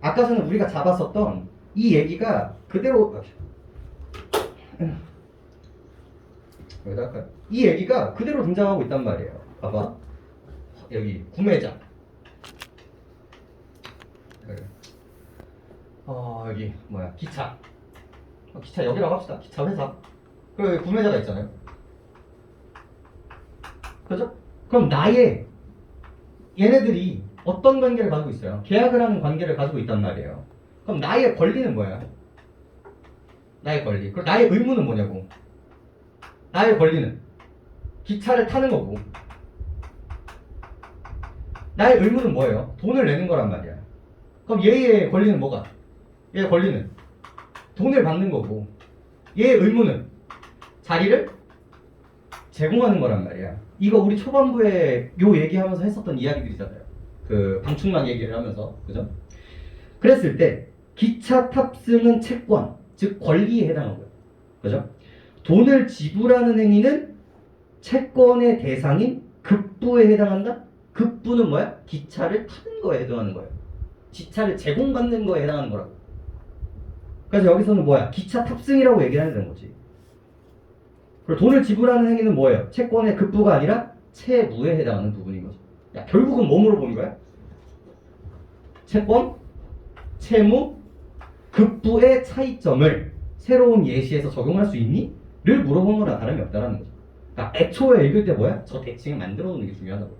아까 전에 우리가 잡았었던 이 얘기가 그대로 여기다 할까요? 이 얘기가 그대로 등장하고 있단 말이에요. 봐봐 여기 구매자 여기 뭐야 기차 기차 여기라고 합시다. 기차 회사 그 구매자가 있잖아요. 그죠? 그럼 나의 얘네들이 어떤 관계를 가지고 있어요? 계약을 하는 관계를 가지고 있단 말이에요. 그럼 나의 권리는 뭐야? 나의 권리. 그럼 나의 의무는 뭐냐고? 나의 권리는 기차를 타는 거고 나의 의무는 뭐예요? 돈을 내는 거란 말이야. 그럼 얘의 권리는 뭐가? 얘의 권리는 돈을 받는 거고 얘의 의무는 자리를 제공하는 거란 말이야. 이거 우리 초반부에 요 얘기하면서 했었던 이야기들이잖아요. 그 방충망 얘기를 하면서 그죠? 그랬을 때 기차 탑승은 채권, 즉 권리에 해당하고요. 그죠? 돈을 지불하는 행위는 채권의 대상인 급부에 해당한다? 급부는 뭐야? 기차를 타는 거에 해당하는 거예요. 기차를 제공받는 거에 해당하는 거라고. 그래서 여기서는 뭐야? 기차 탑승이라고 얘기를 하는 거지. 그리고 돈을 지불하는 행위는 뭐예요? 채권의 급부가 아니라 채무에 해당하는 부분인 거죠. 야, 결국은 뭐 물어보는 거야? 채권, 채무, 급부의 차이점을 새로운 예시에서 적용할 수 있니? 를 물어보는 거랑 다름이 없다는 거죠. 그러니까 애초에 읽을 때 뭐야? 저 대칭을 만들어 놓는 게 중요하다고.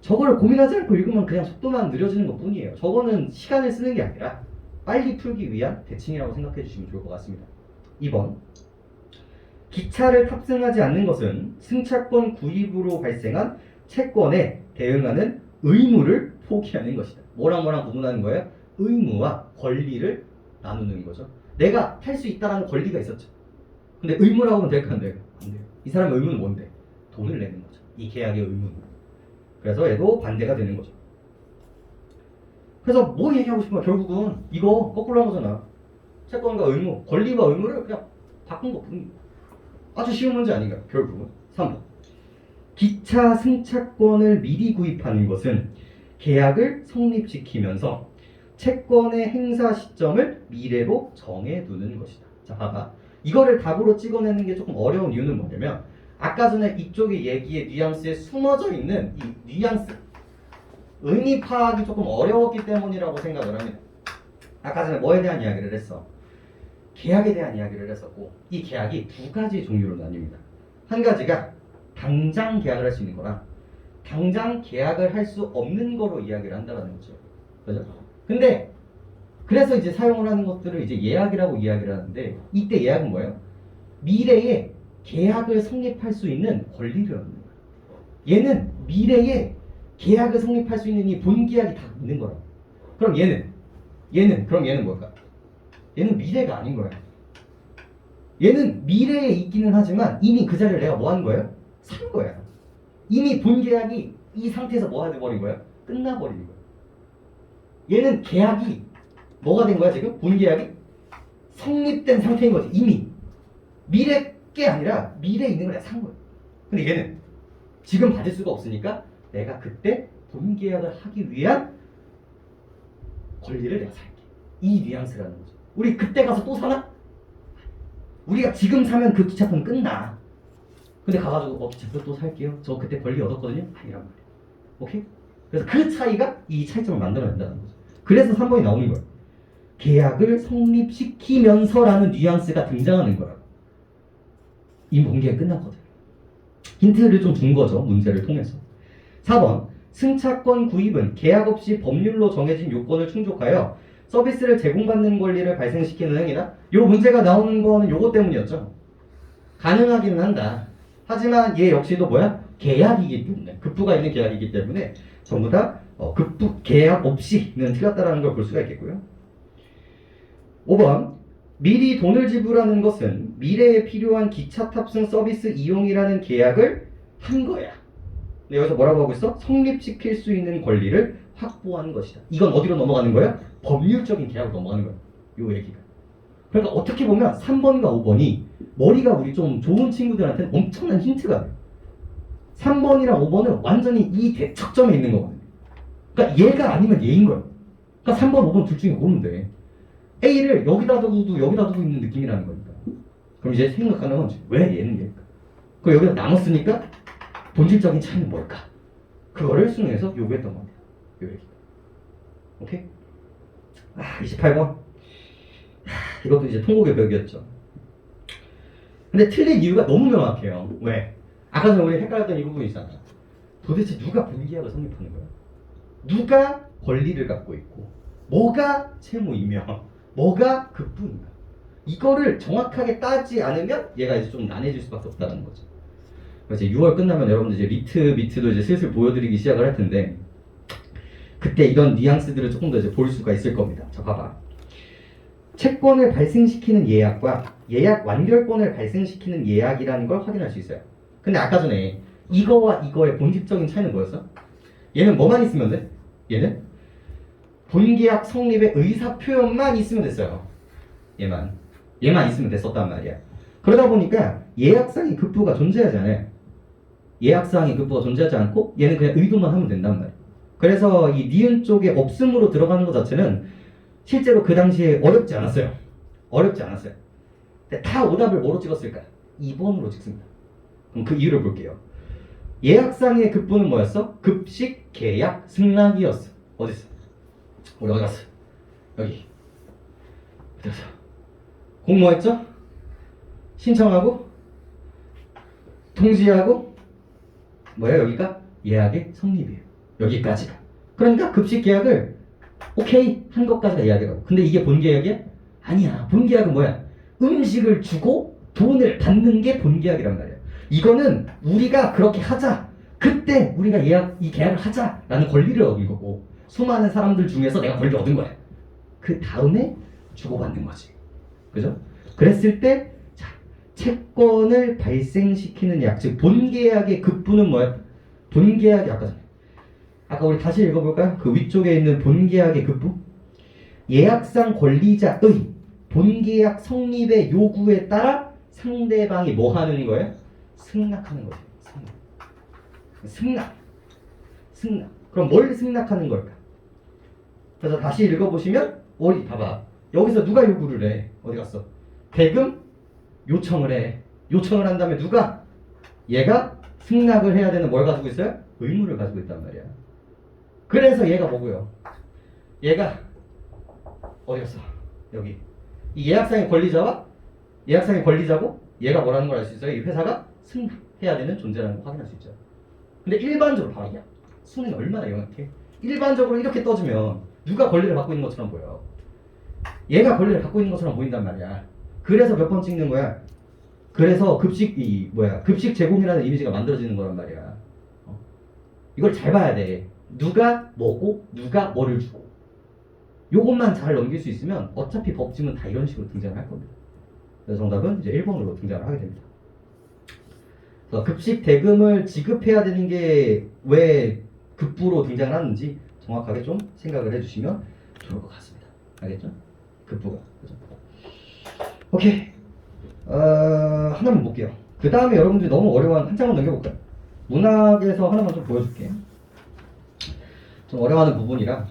저거를 고민하지 않고 읽으면 그냥 속도만 느려지는 것 뿐이에요. 저거는 시간을 쓰는 게 아니라 빨리 풀기 위한 대칭이라고 생각해 주시면 좋을 것 같습니다. 2번. 기차를 탑승하지 않는 것은 승차권 구입으로 발생한 채권에 대응하는 의무를 포기하는 것이다. 뭐랑 뭐랑 구분하는 거예요? 의무와 권리를 나누는 거죠. 내가 탈 수 있다는 권리가 있었죠. 근데 의무라고 하면 될까 안 돼요? 안 돼요. 이 사람의 의무는 뭔데? 돈을 내는 거죠. 이 계약의 의무는. 그래서 얘도 반대가 되는 거죠. 그래서 뭐 얘기하고 싶은 거야? 결국은 이거 거꾸로 한 거잖아. 채권과 의무, 권리와 의무를 그냥 바꾼 것뿐이에요. 아주 쉬운 문제 아닌가? 결국은 3번. 기차 승차권을 미리 구입하는 것은 계약을 성립시키면서 채권의 행사 시점을 미래로 정해두는 것이다. 자, 봐봐. 이거를 답으로 찍어내는 게 조금 어려운 이유는 뭐냐면 아까 전에 이쪽의 얘기의 뉘앙스에 숨어져 있는 이 뉘앙스 의미 파악이 조금 어려웠기 때문이라고 생각을 합니다. 아까 전에 뭐에 대한 이야기를 했어? 계약에 대한 이야기를 했었고 이 계약이 두 가지 종류로 나뉩니다. 한 가지가 당장 계약을 할 수 있는 거랑 당장 계약을 할 수 없는 거로 이야기를 한다는 거죠. 그죠? 근데 그래서 이제 사용을 하는 것들을 이제 예약이라고 이야기를 하는데 이때 예약은 뭐예요? 미래에 계약을 성립할 수 있는 권리를 얻는 거예요. 얘는 미래에 계약을 성립할 수 있는 이 본계약이 다 있는 거라고. 그럼 얘는 뭘까? 얘는 미래가 아닌 거야. 얘는 미래에 있기는 하지만 이미 그 자리를 내가 뭐 하는 거예요? 산 거야. 이미 본 계약이 이 상태에서 뭐 해버린 거야? 끝나버린 거야. 얘는 계약이 뭐가 된 거야 지금? 본 계약이 성립된 상태인 거지. 이미 미래 게 아니라 미래에 있는 걸 내가 산 거야. 근데 얘는 지금 받을 수가 없으니까 내가 그때 본 계약을 하기 위한 권리를 내가 살게. 이 뉘앙스라는 거죠. 우리 그때 가서 또 사나? 우리가 지금 사면 그 기차표는 끝나. 근데 가가지고 기차표 또 살게요. 저 그때 권리 얻었거든요. 이란 말이야. 오케이? 그래서 그 차이가 이 차이점을 만들어낸다는 거죠. 그래서 3번이 나오는 거예요. 계약을 성립시키면서라는 뉘앙스가 등장하는 거라고. 이 본계약 끝났거든. 힌트를 좀 준 거죠. 문제를 통해서. 4번. 승차권 구입은 계약 없이 법률로 정해진 요건을 충족하여 서비스를 제공받는 권리를 발생시키는 행위다. 요 문제가 나오는 거는 요거 때문이었죠. 가능하기는 한다. 하지만 얘 역시도 뭐야? 계약이기 때문에, 급부가 있는 계약이기 때문에 전부 다 급부 계약 없이는 틀렸다라는 걸 볼 수가 있겠고요. 5번, 미리 돈을 지불하는 것은 미래에 필요한 기차 탑승 서비스 이용이라는 계약을 한 거야. 근데 여기서 뭐라고 하고 있어? 성립시킬 수 있는 권리를 확보한 것이다. 이건 어디로 넘어가는 거야? 법률적인 계약으로 넘어가는 거야. 요 얘기가. 그러니까 어떻게 보면 3번과 5번이 머리가 우리 좀 좋은 친구들한테는 엄청난 힌트가 돼요. 3번이랑 5번은 완전히 이 대척점에 있는 거거든요. 그러니까 얘가 아니면 얘인 거예요. 그러니까 3번, 5번 둘 중에 고르면 돼. A를 여기다 두고 여기다 두고 있는 느낌이라는 거니까. 그럼 이제 생각하는 건 왜 얘는 얘일까? 그 여기다 나눴으니까 본질적인 차이는 뭘까? 그거를 수능에서 요구했던 겁니다. 요 얘기. 오케이? 28번. 이것도 이제 통곡의 벽이었죠. 근데 틀린 이유가 너무 명확해요. 왜? 아까 전에 우리 헷갈렸던 이 부분이 있잖아. 도대체 누가 본계약을 성립하는 거야? 누가 권리를 갖고 있고 뭐가 채무이며 뭐가 급부인가? 이거를 정확하게 따지 않으면 얘가 이제 좀 난해질 수밖에 없다는 거죠. 이제 6월 끝나면 여러분들 이제 미트도 이제 슬슬 보여드리기 시작을 할 텐데 그때 이런 뉘앙스들을 조금 더 이제 볼 수가 있을 겁니다. 자, 봐봐. 채권을 발생시키는 예약과 예약 완결권을 발생시키는 예약이라는 걸 확인할 수 있어요. 근데 아까 전에 이거와 이거의 본질적인 차이는 뭐였어? 얘는 뭐만 있으면 돼? 얘는 본계약 성립의 의사 표현만 있으면 됐어요. 얘만 있으면 됐었단 말이야. 그러다 보니까 예약상의 급부가 존재하지 않아요. 예약상의 급부가 존재하지 않고 얘는 그냥 의도만 하면 된단 말이야. 그래서 이 니은 쪽에 없음으로 들어가는 것 자체는 실제로 그 당시에 어렵지 않았어요. 근데 다 오답을 뭐로 찍었을까? 2번으로 찍습니다. 그럼 그 이유를 볼게요. 예약상의 급부는 뭐였어? 급식 계약 승낙이었어. 어딨어? 우리 어디 갔어? 여기. 어디갔어? 공모했죠? 신청하고 통지하고 뭐야 여기가? 예약의 성립이에요. 여기까지가. 그러니까 급식 계약을 오케이 한 것까지가 이야기라고. 근데 이게 본계약이야? 아니야. 본계약은 뭐야? 음식을 주고 돈을 받는 게 본계약이란 말이야. 이거는 우리가 그렇게 하자. 그때 우리가 이 계약을 하자라는 권리를 얻은 거고 수많은 사람들 중에서 내가 권리를 얻은 거야. 그 다음에 주고받는 거지. 그죠? 그랬을 때 자, 채권을 발생시키는 약, 즉 본계약의 급부는 뭐야? 본계약이 아까 우리 다시 읽어볼까요? 그 위쪽에 있는 본계약의 급부. 예약상 권리자의 본계약 성립의 요구에 따라 상대방이 뭐 하는 거예요? 승낙하는 거죠. 승낙. 그럼 뭘 승낙하는 걸까? 그래서 다시 읽어보시면 어디 봐봐. 여기서 누가 요구를 해? 어디 갔어? 대금 요청을 해. 요청을 한 다음에 누가? 얘가 승낙을 해야 되는 뭘 가지고 있어요? 의무를 가지고 있단 말이야. 그래서 얘가 뭐고요? 얘가 어디 갔어? 여기. 이 예약상의 권리자고 얘가 뭐라는 걸 알 수 있어요? 이 회사가 승낙해야 되는 존재라는 걸 확인할 수 있죠. 근데 일반적으로 봐봐. 수능이 얼마나 영악해? 일반적으로 이렇게 떠주면 누가 권리를 갖고 있는 것처럼 보여. 얘가 권리를 갖고 있는 것처럼 보인단 말이야. 그래서 몇 번 찍는 거야. 그래서 급식 제공이라는 이미지가 만들어지는 거란 말이야. 이걸 잘 봐야 돼. 누가 뭐고 누가 뭐를 주고. 요것만 잘 넘길 수 있으면 어차피 법칙은 다 이런 식으로 등장을 할 겁니다. 그래서 정답은 이제 1번으로 등장을 하게 됩니다. 그래서 급식 대금을 지급해야 되는 게 왜 급부로 등장을 하는지 정확하게 좀 생각을 해주시면 좋을 것 같습니다. 알겠죠? 급부가. 그죠? 오케이. 하나만 볼게요. 그 다음에 여러분들이 너무 어려워하는 한 장만 넘겨볼까요? 문학에서 하나만 좀 보여줄게. 좀 어려워하는 부분이라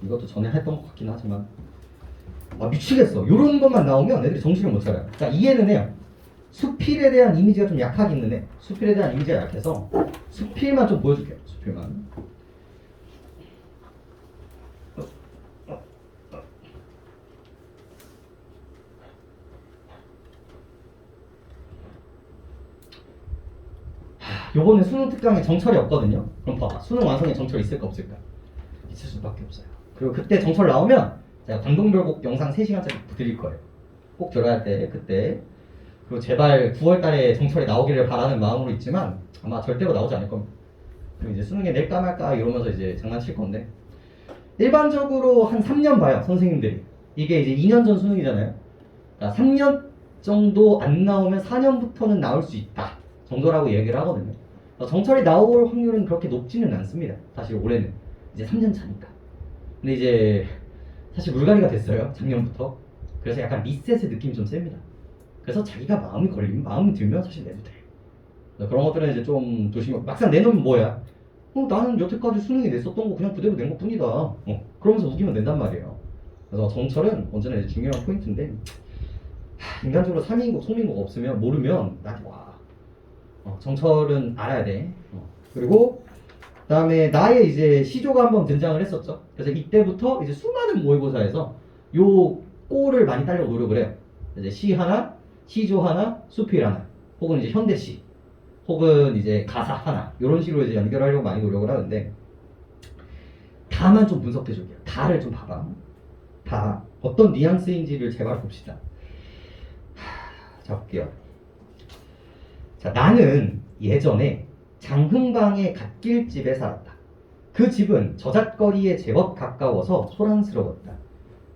이것도 전에 했던 것 같긴 하지만 미치겠어. 이런 것만 나오면 애들이 정신을 못 차려요. 자, 이해는 해요. 수필에 대한 이미지가 좀 약하기는 해. 수필에 대한 이미지가 약해서 수필만 좀 보여줄게요. 수필만. 요번에 수능 특강에 정철이 없거든요. 그럼 봐봐. 수능 완성에 정철 있을까 없을까? 있을 수밖에 없어요. 그리고 그때 정철 나오면 제가 광동별곡 영상 3시간짜리 드릴 거예요. 꼭 들어야 돼 그때. 그리고 제발 9월달에 정철이 나오기를 바라는 마음으로 있지만 아마 절대로 나오지 않을 겁니다. 그럼 이제 수능에 낼까 말까 이러면서 이제 장난칠 건데, 일반적으로 한 3년 봐요 선생님들이. 이게 이제 2년 전 수능이잖아요. 그러니까 3년 정도 안 나오면 4년부터는 나올 수 있다 정도라고 얘기를 하거든요. 정철이 나올 확률은 그렇게 높지는 않습니다. 사실 올해는 이제 3년 차니까. 근데 이제 사실 물갈이가 됐어요 작년부터. 그래서 약간 리셋의 느낌이 좀 셉니다. 그래서 자기가 마음이 걸리면, 마음이 들면 사실 내도 돼. 그런 것들은 이제 좀 조심하고, 막상 내놓으면 뭐야? 나는 여태까지 수능에 냈었던 거 그냥 그대로 낸 것 뿐이다. 그러면서 우기면 된단 말이에요. 그래서 정철은 언제나 이제 중요한 포인트인데, 인간적으로 3인국, 소민국 없으면, 모르면 나한테 와. 정철은 알아야 돼. 그리고 그다음에 나의 이제 시조가 한번 등장을 했었죠. 그래서 이때부터 이제 수많은 모의고사에서 요 꼴을 많이 따려고 노력을 해요. 이제 시 하나, 시조 하나, 수필 하나, 혹은 이제 현대시, 혹은 이제 가사 하나, 이런 식으로 이제 연결하려고 많이 노력을 하는데, 다만 좀 분석해줄게요. 다를 좀 봐봐. 다 어떤 뉘앙스인지를 제발 봅시다. 자, 볼게요. 자, 나는 예전에 장흥방의 갓길집에 살았다. 그 집은 저잣거리에 제법 가까워서 소란스러웠다.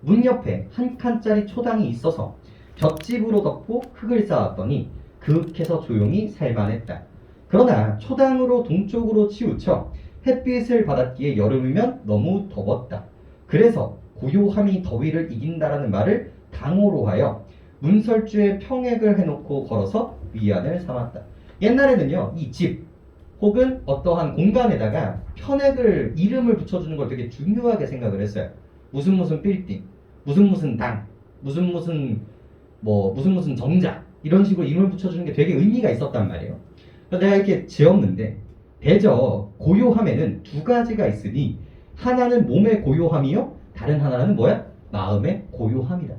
문 옆에 한 칸짜리 초당이 있어서 볏짚으로 덮고 흙을 쌓았더니 그윽해서 조용히 살만했다. 그러나 초당으로 동쪽으로 치우쳐 햇빛을 받았기에 여름이면 너무 더웠다. 그래서 고요함이 더위를 이긴다라는 말을 강호로 하여 문설주에 평액을 해놓고 걸어서 위안을 삼았다. 옛날에는요, 이 집 혹은 어떠한 공간에다가 편액을, 이름을 붙여주는 걸 되게 중요하게 생각을 했어요. 무슨 무슨 빌딩, 무슨 무슨 당, 무슨 무슨 정자, 이런 식으로 이름을 붙여주는 게 되게 의미가 있었단 말이에요. 그래서 내가 이렇게 지었는데, 대저 고요함에는 두 가지가 있으니 하나는 몸의 고요함이요, 다른 하나는 뭐야? 마음의 고요함이다.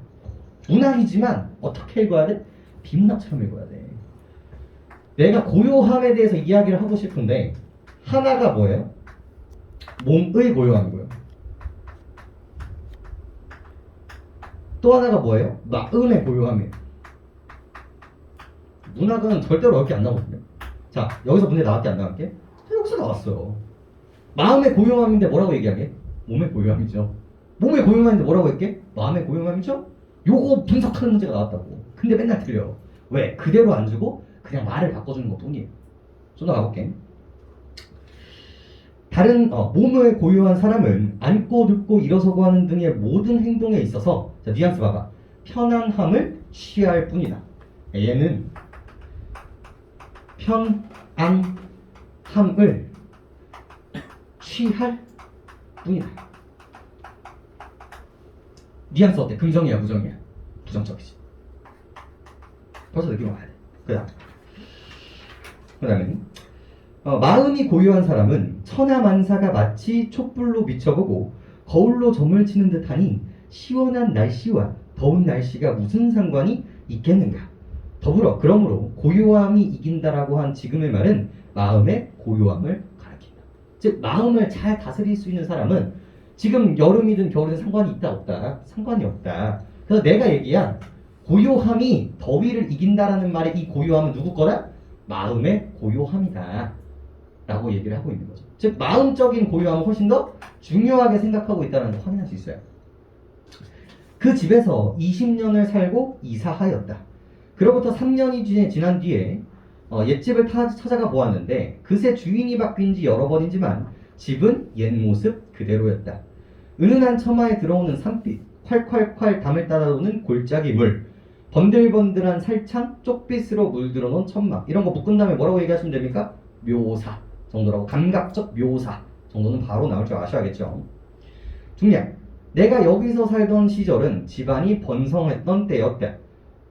문학이지만 어떻게 읽어야 돼? 비문학처럼 읽어야 돼. 내가 고요함에 대해서 이야기를 하고 싶은데, 하나가 뭐예요? 몸의 고요함이고요. 또 하나가 뭐예요? 마음의 고요함이에요. 문학은 절대로 어렵게 안 나오거든요. 자, 여기서 문제 나왔게 안 나왔게? 여기서 나왔어요. 마음의 고요함인데 뭐라고 얘기하게? 몸의 고요함이죠. 몸의 고요함인데 뭐라고 했게? 마음의 고요함이죠? 요거 분석하는 문제가 나왔다고. 근데 맨날 틀려. 왜? 그대로 안 주고 그냥 말을 바꿔주는 것 뿐이에요. 좀 더 가볼게. 다른 몸의 고요한 사람은 앉고 눕고 일어서고 하는 등의 모든 행동에 있어서, 자, 뉘앙스 봐봐. 편안함을 취할 뿐이다. 얘는 편안함을 취할 뿐이다. 뉘앙스 어때? 긍정이야, 부정이야? 부정적이지. 벌써 느낌 와야 돼. 그 다음에 마음이 고요한 사람은 천하만사가 마치 촛불로 비춰보고 거울로 점을 치는 듯하니 시원한 날씨와 더운 날씨가 무슨 상관이 있겠는가. 더불어 그러므로 고요함이 이긴다라고 한 지금의 말은 마음의 고요함을 가리킨다. 즉 마음을 잘 다스릴 수 있는 사람은 지금 여름이든 겨울이든 상관이 있다 없다? 상관이 없다. 그래서 내가 얘기한 고요함이 더위를 이긴다라는 말의 이 고요함은 누구 거다? 마음의 고요함이다 라고 얘기를 하고 있는 거죠. 즉 마음적인 고요함을 훨씬 더 중요하게 생각하고 있다는 걸 확인할 수 있어요. 그 집에서 20년을 살고 이사하였다. 그로부터 3년이 지난 뒤에 옛집을 찾아가 보았는데 그새 주인이 바뀐 지 여러 번이지만 집은 옛 모습 그대로였다. 은은한 처마에 들어오는 산빛, 콸콸콸 담을 따라오는 골짜기 물, 번들번들한 살창, 쪽빛으로 물들어 놓은 천막, 이런 거 묶은 다음에 뭐라고 얘기하시면 됩니까? 묘사 정도라고. 감각적 묘사 정도는 바로 나올 줄 아셔야겠죠. 중량, 내가 여기서 살던 시절은 집안이 번성했던 때였다.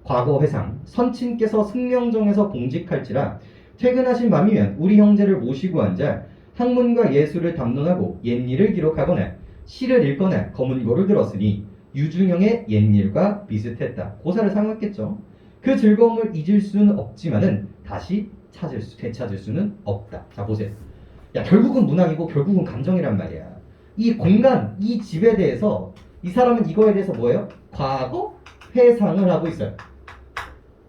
과거 회상, 선친께서 승명정에서 봉직할지라 퇴근하신 밤이면 우리 형제를 모시고 앉아 학문과 예술을 담론하고 옛일을 기록하거나 시를 읽거나 검은고를 들었으니 유중형의 옛일과 비슷했다. 고사를 사용했겠죠. 그 즐거움을 잊을 수는 없지만은 다시 되찾을 수는 없다. 자, 보세요. 야, 결국은 문학이고 결국은 감정이란 말이야. 이 공간, 이 집에 대해서 이 사람은 이거에 대해서 뭐예요? 과거 회상을 하고 있어요.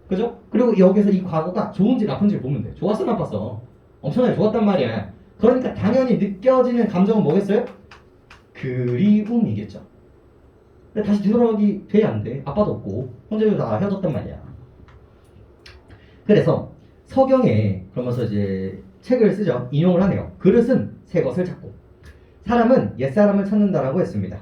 그죠? 그리고 여기서 이 과거가 좋은지 나쁜지 보면 돼. 좋았어 나빴어? 엄청나게 좋았단 말이야. 그러니까 당연히 느껴지는 감정은 뭐겠어요? 그리움이겠죠. 근데 다시 뒤돌아가기 돼 안 돼? 아빠도 없고 형제도 다 헤어졌단 말이야. 그래서 서경에 그러면서 이제 책을 쓰죠. 인용을 하네요. 그릇은 새 것을 찾고 사람은 옛사람을 찾는다라고 했습니다.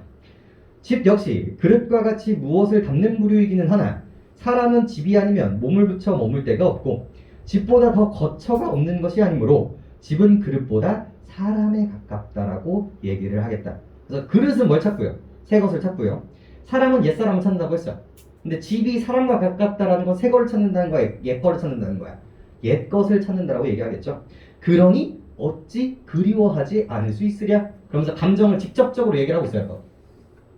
집 역시 그릇과 같이 무엇을 담는 부류이기는 하나 사람은 집이 아니면 몸을 붙여 머물 데가 없고 집보다 더 거처가 없는 것이 아니므로 집은 그릇보다 사람에 가깝다라고 얘기를 하겠다. 그래서 그릇은 뭘 찾고요? 새 것을 찾고요. 사람은 옛사람을 찾는다고 했어요. 근데 집이 사람과 가깝다라는 건 새 거를 찾는다는 거야? 옛 거를 찾는다는 거야? 옛 것을 찾는다라고 얘기하겠죠. 그러니 어찌 그리워하지 않을 수 있으랴? 그러면서 감정을 직접적으로 얘기를 하고 있어요.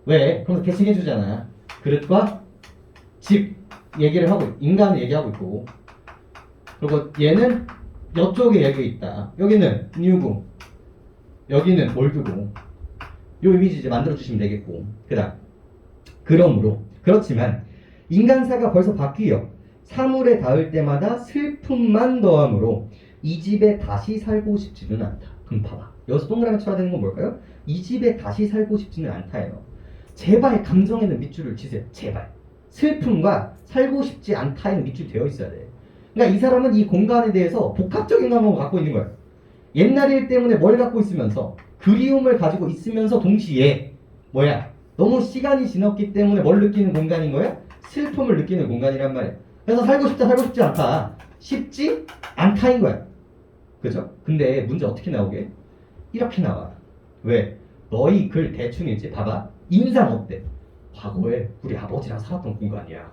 왜? 그러면서 대칭해 주잖아. 그릇과 집 얘기를 하고 인간을 얘기하고 있고 그리고 얘는 이쪽에 얘기 있다. 여기는 누구? 여기는 올드고 요 이미지 이제 만들어 주시면 되겠고 그다음 그러므로 그렇지만 인간사가 벌써 바뀌어 사물에 닿을 때마다 슬픔만 더하므로 이 집에 다시 살고 싶지는 않다. 그럼 봐봐. 여기서 동그라미 쳐야 되는 건 뭘까요? 이 집에 다시 살고 싶지는 않다예요. 제발 감정에는 밑줄을 치세요. 제발. 슬픔과 살고 싶지 않다에는 밑줄 되어 있어야 돼. 그러니까 이 사람은 이 공간에 대해서 복합적인 감정을 갖고 있는 거예요. 옛날 일 때문에 뭘 갖고 있으면서 그리움을 가지고 있으면서 동시에 뭐야? 너무 시간이 지났기 때문에 뭘 느끼는 공간인 거야? 슬픔을 느끼는 공간이란 말이야. 그래서 살고 싶다, 살고 싶지 않다. 쉽지 않다인 거야. 그죠? 근데 문제 어떻게 나오게? 이렇게 나와. 왜? 너희 글 대충 읽지? 봐봐. 인상 어때? 과거에 우리 아버지랑 살았던 공간이야.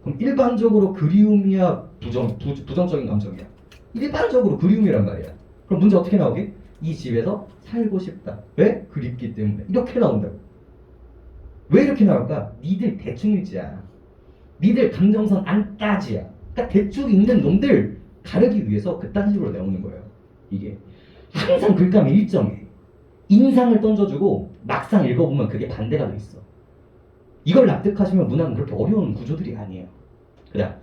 그럼 일반적으로 그리움이야? 부정적인 감정이야? 일반적으로 그리움이란 말이야. 그럼 문제 어떻게 나오게? 이 집에서 살고 싶다. 왜? 그립기 때문에. 이렇게 나온다고. 왜 이렇게 나올까? 니들 대충 읽지야. 니들 감정선 안 따지야. 그러니까 대충 읽는 놈들 가르기 위해서 그딴 식으로 나오는 거예요. 이게 항상 글감이 일정해. 인상을 던져주고 막상 읽어보면 그게 반대가 돼 있어. 이걸 납득하시면 문학은 그렇게 어려운 구조들이 아니에요. 그다음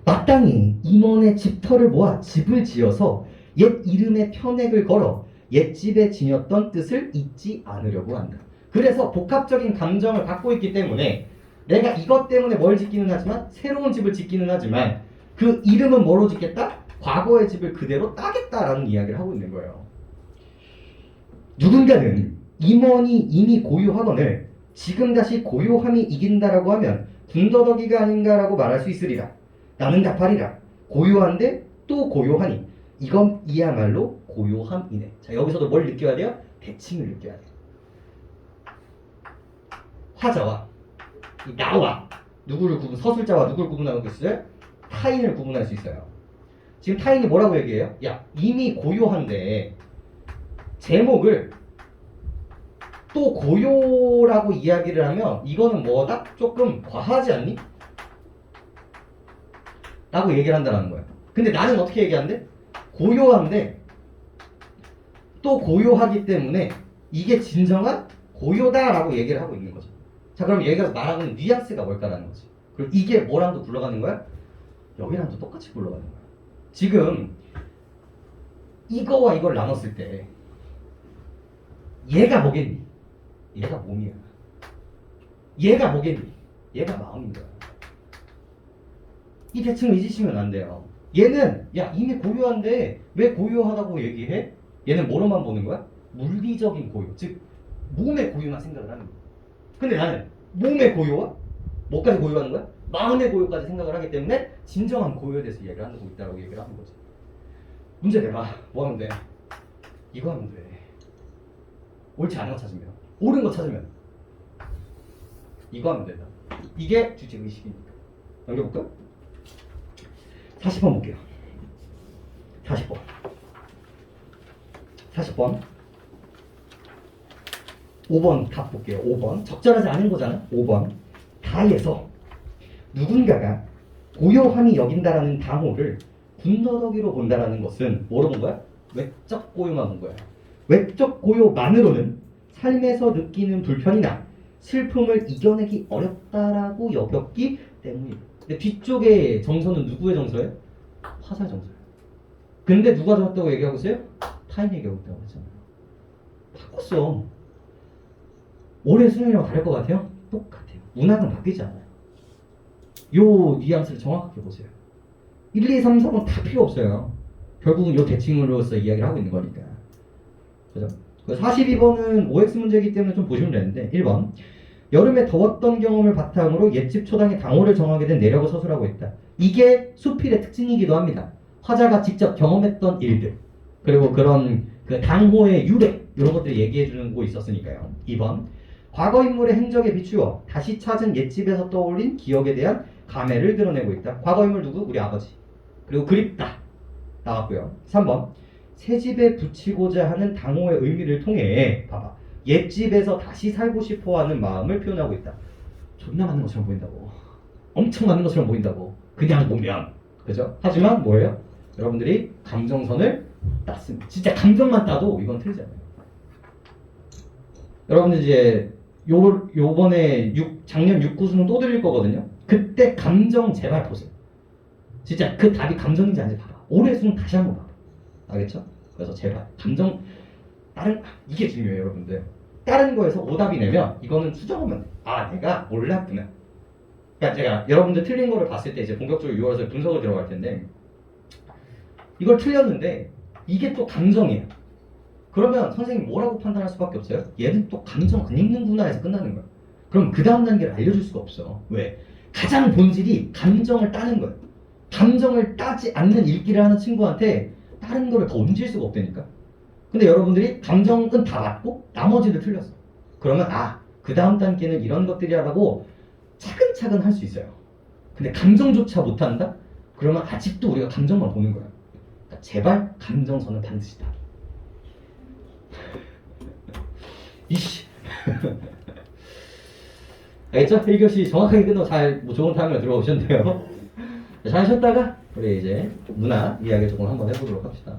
마땅히 임원의 집터를 모아 집을 지어서 옛 이름의 편액을 걸어 옛집에 지녔던 뜻을 잊지 않으려고 한다. 그래서 복합적인 감정을 갖고 있기 때문에 내가 이것 때문에 뭘 짓기는 하지만 새로운 집을 짓기는 하지만 그 이름은 뭐로 짓겠다? 과거의 집을 그대로 따겠다라는 이야기를 하고 있는 거예요. 누군가는 임원이 이미 고요하거늘 지금 다시 고요함이 이긴다라고 하면 군더더기가 아닌가라고 말할 수 있으리라. 나는 답하리라. 고요한데 또 고요하니 이건 이야말로 고요함이네. 자, 여기서도 뭘 느껴야 돼요? 대칭을 느껴야 돼요. 화자와 이 나와 누구를 서술자와 누구를 구분하는 거 있어요? 타인을 구분할 수 있어요. 지금 타인이 뭐라고 얘기해요? 야, 이미 고요한데 제목을 또 고요라고 이야기를 하면 이거는 뭐다? 조금 과하지 않니? 라고 얘기를 한다는 거야. 근데 나는 어떻게 얘기하는데? 고요한데 또 고요하기 때문에 이게 진정한 고요다라고 얘기를 하고 있는 거죠. 자, 그럼 얘가 말하는 뉘앙스가 뭘까라는 거지. 그리고 이게 뭐랑도 굴러가는 거야? 여기랑도 똑같이 굴러가는 거야. 지금 이거와 이걸 나눴을 때 얘가 뭐겠니? 얘가 몸이야. 얘가 뭐겠니? 얘가 마음인 거야. 이 대칭을 잊으시면 안 돼요. 얘는 야 이미 고요한데 왜 고요하다고 얘기해? 얘는 뭐로만 보는 거야? 물리적인 고요. 즉 몸의 고요만 생각을 하는 거야. 근데 나는 몸의 고요와 뭐까지 고요하는 거야? 마음의 고요까지 생각을 하기 때문에 진정한 고요에 대해서 얘기를 하고 있다고 얘기를 하는 거지. 문제 내봐. 뭐 하면 돼? 이거 하면 돼. 옳지 않은 거 찾으면, 옳은 거 찾으면 이거 하면 된다. 이게 주체의식이니까. 넘겨볼까? 40번 볼게요. 40번. 40번. 5번 답 볼게요. 5번. 적절하지 않은 거잖아. 5번. 다에서 누군가가 고요함이 여긴다라는 당호를 군더더기로 본다라는 것은 뭐로 본 거야? 외적 고요만 본 거야. 외적 고요만으로는 삶에서 느끼는 불편이나 슬픔을 이겨내기 어렵다라고 여겼기 때문이다. 근데 뒤쪽에 정서는 누구의 정서예요? 화사의 정서예요. 근데 누가 좋았다고 얘기하고 있어요? 타인 얘기하고 있다고 했잖아요. 바꿨어. 올해 수능이랑 다를 것 같아요? 똑같아요. 문학은 바뀌지 않아요. 요 뉘앙스를 정확하게 보세요. 1, 2, 3, 4번 다 필요 없어요. 결국은 요 대칭으로서 이야기를 하고 있는 거니까. 그죠? 42번은 OX 문제이기 때문에 좀 보시면 되는데 1번 여름에 더웠던 경험을 바탕으로 옛집 초당의 당호를 정하게 된 내력을 서술하고 있다. 이게 수필의 특징이기도 합니다. 화자가 직접 경험했던 일들 그리고 그런 그 당호의 유래 이런 것들을 얘기해 주는 거 있었으니까요. 2번 과거 인물의 행적에 비추어 다시 찾은 옛집에서 떠올린 기억에 대한 감회를 드러내고 있다. 과거 인물 누구? 우리 아버지. 그리고 그립다 나왔고요. 3번 새집에 붙이고자 하는 당호의 의미를 통해 봐봐 옛집에서 다시 살고 싶어하는 마음을 표현하고 있다. 존나 맞는 것처럼 보인다고. 엄청 맞는 것처럼 보인다고. 그냥 보면 그죠? 하지만 뭐예요? 여러분들이 감정선을 땄습니다. 진짜 감정만 따도 이건 틀리잖아요. 여러분들 이제 요번에 작년 6구수는 또 드릴 거거든요. 그때 감정 제발 보세요. 진짜 그 답이 감정인지 아닌지 봐봐. 올해 수능 다시 한번 봐봐. 알겠죠? 그래서 제발 감정 이게 중요해요 여러분들. 다른 거에서 오답이 내면 이거는 수정하면 돼. 아 내가 몰랐구나. 그러니까 제가 여러분들 틀린 거를 봤을 때 이제 본격적으로 6월에서 분석을 들어갈 텐데 이걸 틀렸는데 이게 또 감정이에요. 그러면 선생님 뭐라고 판단할 수밖에 없어요? 얘는 또 감정 안 읽는구나 해서 끝나는 거야. 그럼 그 다음 단계를 알려줄 수가 없어. 왜? 가장 본질이 감정을 따는 거예요. 감정을 따지 않는 읽기를 하는 친구한테 다른 거를 더 옮길 수가 없다니까. 근데 여러분들이 감정은 다 맞고 나머지를 틀렸어. 그러면 그 다음 단계는 이런 것들이라고 차근차근 할 수 있어요. 근데 감정조차 못한다? 그러면 아직도 우리가 감정만 보는 거야. 그러니까 제발 감정선은 반드시 다. 이씨. 알겠죠? 1교시 정확하게 끝나고 잘 좋은 타임을 들어오셨는데요. 잘 쉬었다가 우리 이제 문화 이야기 조금 한번 해보도록 합시다.